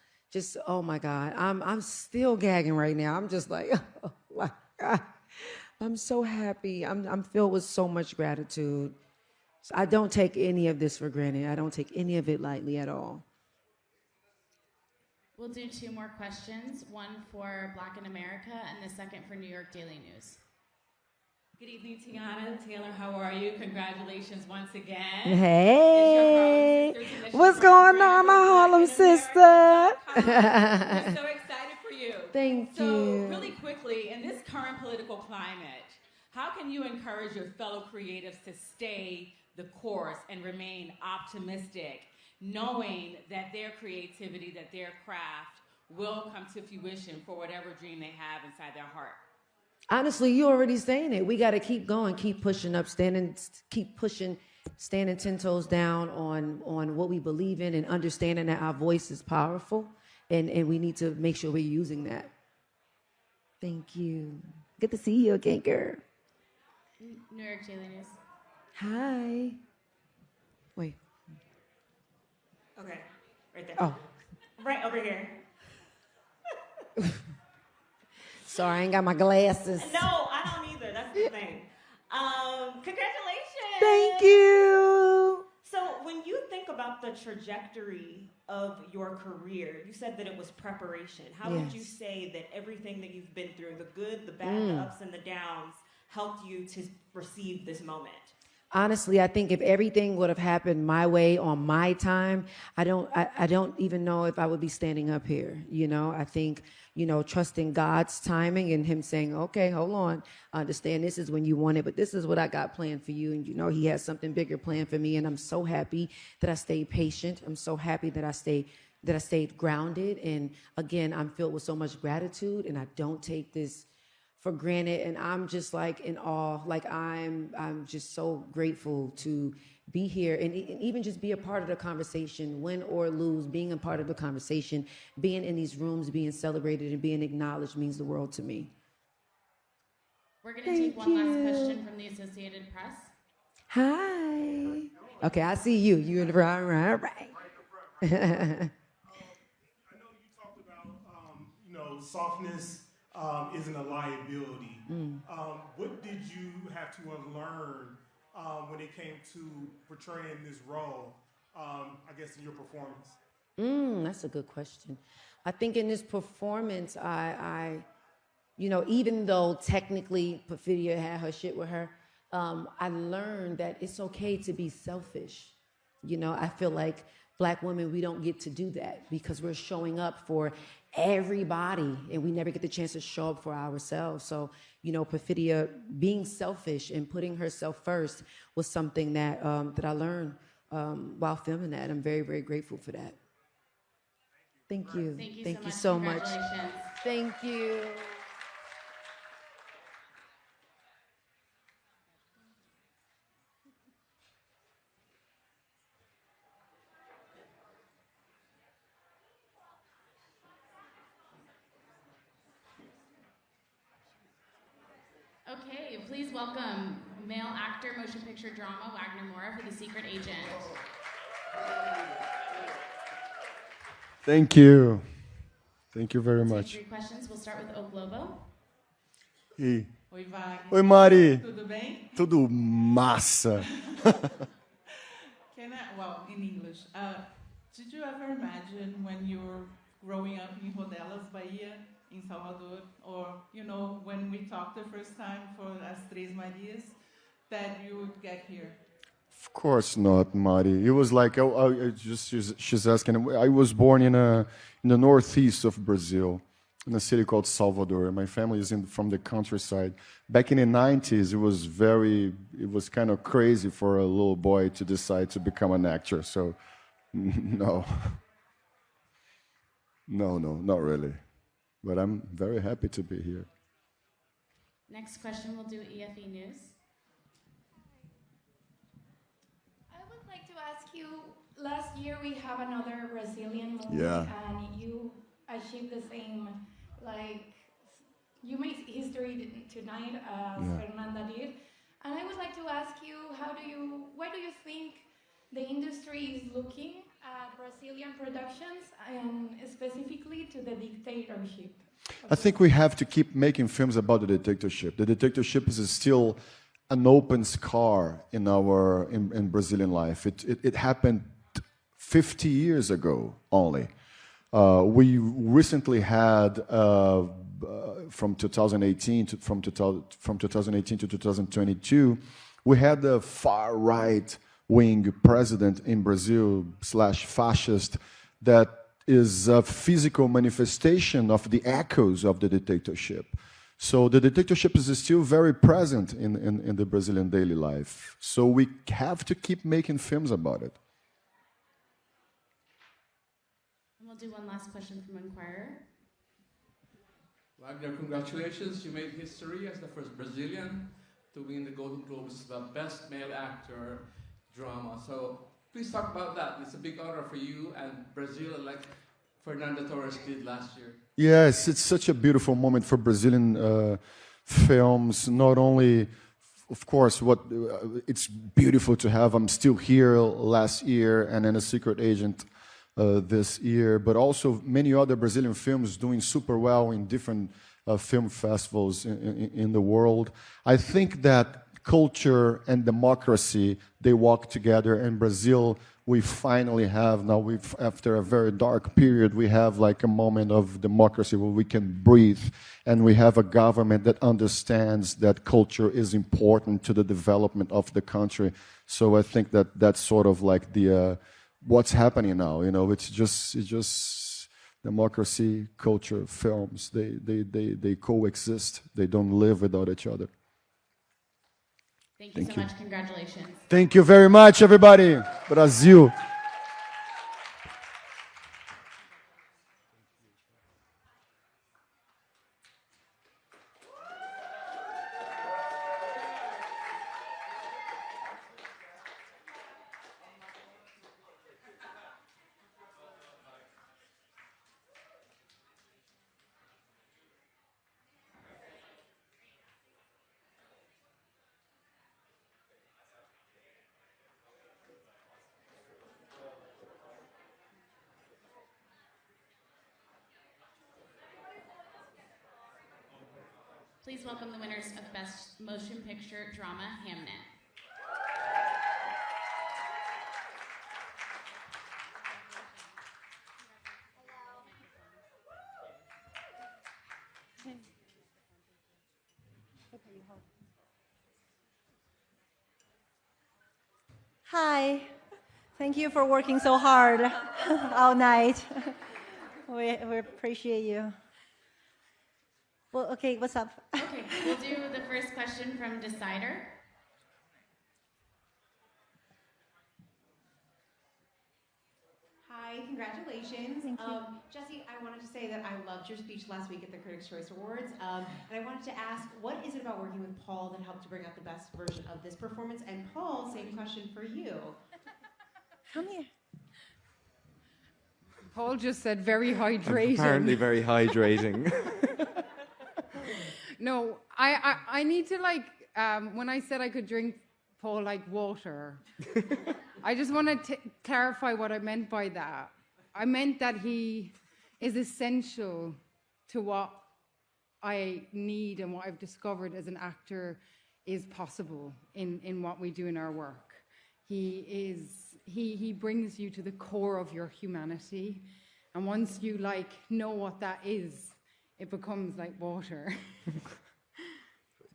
oh my God. I'm still gagging right now. I'm just like, oh my God. I'm so happy. I'm filled with so much gratitude. I don't take any of this for granted. I don't take any of it lightly at all. We'll do 2 more questions, one for Black in America and the second for New York Daily News. Good evening, Tiana. Taylor, how are you? Congratulations once again. Hey, what's going on, my Harlem sister? We're so excited for you. Thank you. So, really quickly, in this current political climate, how can you encourage your fellow creatives to stay the course and remain optimistic, knowing that their creativity, that their craft will come to fruition for whatever dream they have inside their heart? Honestly, you already saying it. We got to keep going, keep pushing up, standing 10 toes down on what we believe in and understanding that our voice is powerful, and we need to make sure we're using that. Thank you. Good to see you again, girl. New York Daily News. Hi. Wait. Okay, right there. Oh. Right over here. Sorry, I ain't got my glasses. No, I don't either. That's the thing. Congratulations. Thank you. So when you think about the trajectory of your career, you said that it was preparation. How would you say that everything that you've been through, the good, the bad, the ups and the downs, helped you to receive this moment? Honestly, I think if everything would have happened my way on my time, I don't even know if I would be standing up here. I think, trusting God's timing and him saying, okay, hold on, I understand this is when you want it, but this is what I got planned for you. And he has something bigger planned for me. And I'm so happy that I stayed patient. I'm so happy that I stayed grounded. And again, I'm filled with so much gratitude, and I don't take this for granted, and I'm just like in awe. Like I'm just so grateful to be here and even just be a part of the conversation, win or lose. Being a part of the conversation, being in these rooms, being celebrated and being acknowledged means the world to me. We're going to take one last question from the Associated Press. Hi. Okay, I see you. You in the right. I know you talked about, softness isn't a liability. What did you have to unlearn when it came to portraying this role, I guess, in your performance? That's a good question. I think in this performance, I even though technically Perfidia had her shit with her, I learned that it's okay to be selfish. I feel like Black women, we don't get to do that because we're showing up for everybody and we never get the chance to show up for ourselves. So, Perfidia being selfish and putting herself first was something that that I learned while filming that. I'm very, very grateful for that. Thank you. Thank you so much. Thank you. Okay, please welcome male actor, motion picture drama, Wagner Moura for The Secret Agent. Thank you. Thank you very much. 3 questions. We'll start with O Globo. E. Oi, Wagner. Oi, Mari. Tudo bem? Tudo massa. Well, in English, did you ever imagine when you were growing up in Rodelas, Bahia, in Salvador, or, you know, when we talked the first time for As Três Marias, that you would get here? Of course not, Mari. It was like she's asking. I was born in the northeast of Brazil, in a city called Salvador. My family is from the countryside. Back in the 90s, it was kind of crazy for a little boy to decide to become an actor. So, no, not really. But I'm very happy to be here. Next question, we'll do EFE News. I would like to ask you, last year we have another Brazilian movie, Yeah. and you achieved the same, like, you made history tonight as Yeah. Fernanda did. And I would like to ask you, why do you think the industry is looking at Brazilian productions and specifically to the dictatorship? I think we have to keep making films about the dictatorship. The dictatorship is still an open scar in Brazilian life. It happened 50 years ago only. We recently had from 2018 to 2022, we had the far right wing president in Brazil /fascist that is a physical manifestation of the echoes of the dictatorship. So the dictatorship is still very present in the Brazilian daily life. So we have to keep making films about it. And we'll do one last question from Inquirer. Wagner, congratulations. You made history as the first Brazilian to win the Golden Globes for Best Male Actor Drama. So please talk about that. It's a big honor for you and Brazil, like Fernando Torres did last year. Yes, it's such a beautiful moment for Brazilian films. Not only, of course, it's beautiful to have I'm Still Here last year and then A Secret Agent this year, but also many other Brazilian films doing super well in different film festivals in the world. I think that culture and democracy, they walk together. In Brazil, we finally have, after a very dark period, we have like a moment of democracy where we can breathe, and we have a government that understands that culture is important to the development of the country. So I think that that's sort of like the what's happening now. You know, it's just democracy, culture, films. They coexist. They don't live without each other. Thank you so much. Congratulations. Thank you very much, everybody. Brazil. Please welcome the winners of Best Motion Picture Drama, Hamnet. Hi. Thank you for working so hard all night. We appreciate you. Well, okay, what's up? Okay, we'll do the first question from Decider. Hi, congratulations. Thank you. Jesse, I wanted to say that I loved your speech last week at the Critics' Choice Awards. And I wanted to ask, what is it about working with Paul that helped to bring out the best version of this performance? And Paul, same question for you. Come here. Paul just said very hydrating. Apparently very hydrating. No, I need to when I said I could drink Paul like water, I just want to clarify what I meant by that. I meant that he is essential to what I need and what I've discovered as an actor is possible in what we do in our work. He brings you to the core of your humanity, and once you know what that is, it becomes like water.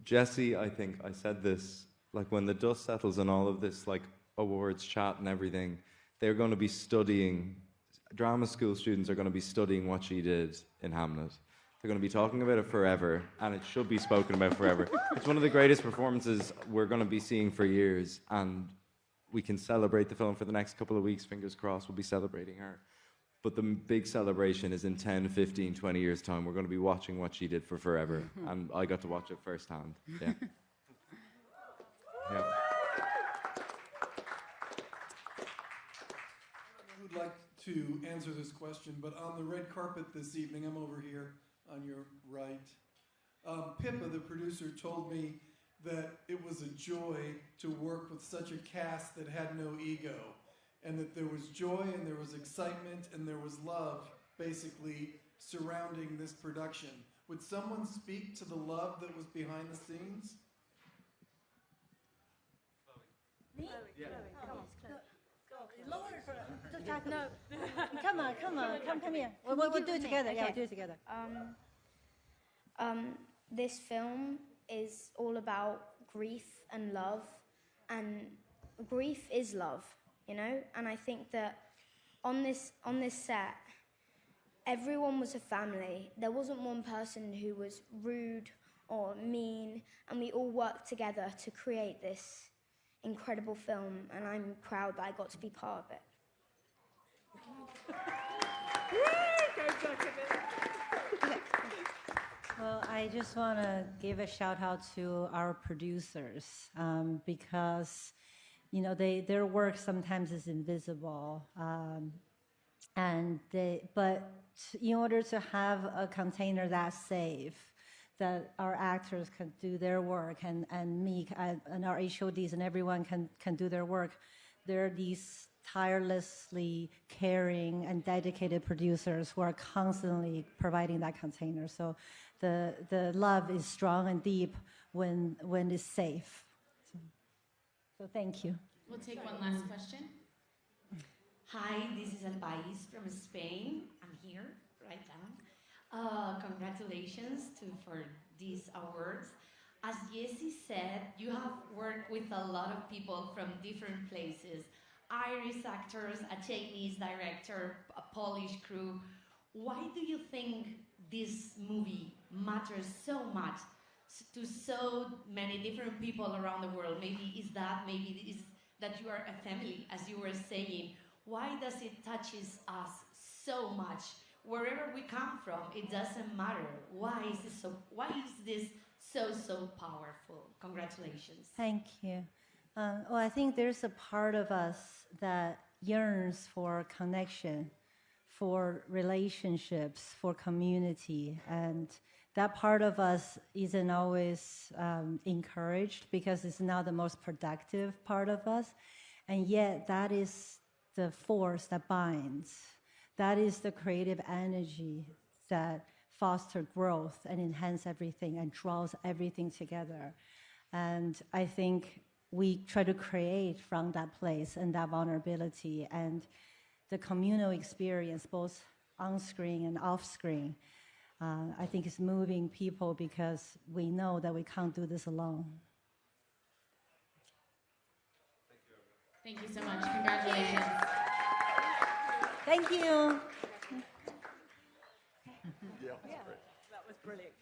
Jesse, I think I said this, like when the dust settles and all of this like awards chat and everything, they're going to be studying, drama school students are going to be studying what she did in Hamlet. They're going to be talking about it forever, and it should be spoken about forever. It's one of the greatest performances we're going to be seeing for years, and we can celebrate the film for the next couple of weeks. Fingers crossed we'll be celebrating her. But the big celebration is in 10, 15, 20 years' time. We're going to be watching what she did for forever. And I got to watch it firsthand. Yeah. Yeah. I would like to answer this question, but on the red carpet this evening, I'm over here on your right. Pippa, the producer, told me that it was a joy to work with such a cast that had no ego, and that there was joy and there was excitement and there was love basically surrounding this production. Would someone speak to the love that was behind the scenes? Me? Yeah. Lower. No. Come on. Come here. We'll do it together. Okay. Yeah, we'll do it together. This film is all about grief and love, and grief is love, you know. And I think that on this set, everyone was a family. There wasn't one person who was rude or mean, and we all worked together to create this incredible film, and I'm proud that I got to be part of it. Well, I just want to give a shout out to our producers because, you know, their work sometimes is invisible, but in order to have a container that's safe, that our actors can do their work and me and our HODs and everyone can do their work, there are these tirelessly caring and dedicated producers who are constantly providing that container. So the love is strong and deep when it's safe. So thank you. We'll take one last question. Hi, this is El País from Spain. I'm here, right down. Congratulations for these awards. As Jessie said, you have worked with a lot of people from different places. Irish actors, a Chinese director, a Polish crew. Why do you think this movie matters so much to so many different people around the world? Maybe it's that you are a family, as you were saying. Why does it touches us so much? Wherever we come from, it doesn't matter. Why is this so powerful? Congratulations. Thank you. Well, I think there's a part of us that yearns for connection, for relationships, for community, and that part of us isn't always encouraged because it's not the most productive part of us, and yet that is the force that binds. That is the creative energy that fosters growth and enhances everything and draws everything together. And I think we try to create from that place and that vulnerability and the communal experience, both on screen and off screen. I think it's moving people because we know that we can't do this alone. Thank you so much. Congratulations. Thank you. Yeah, that was brilliant.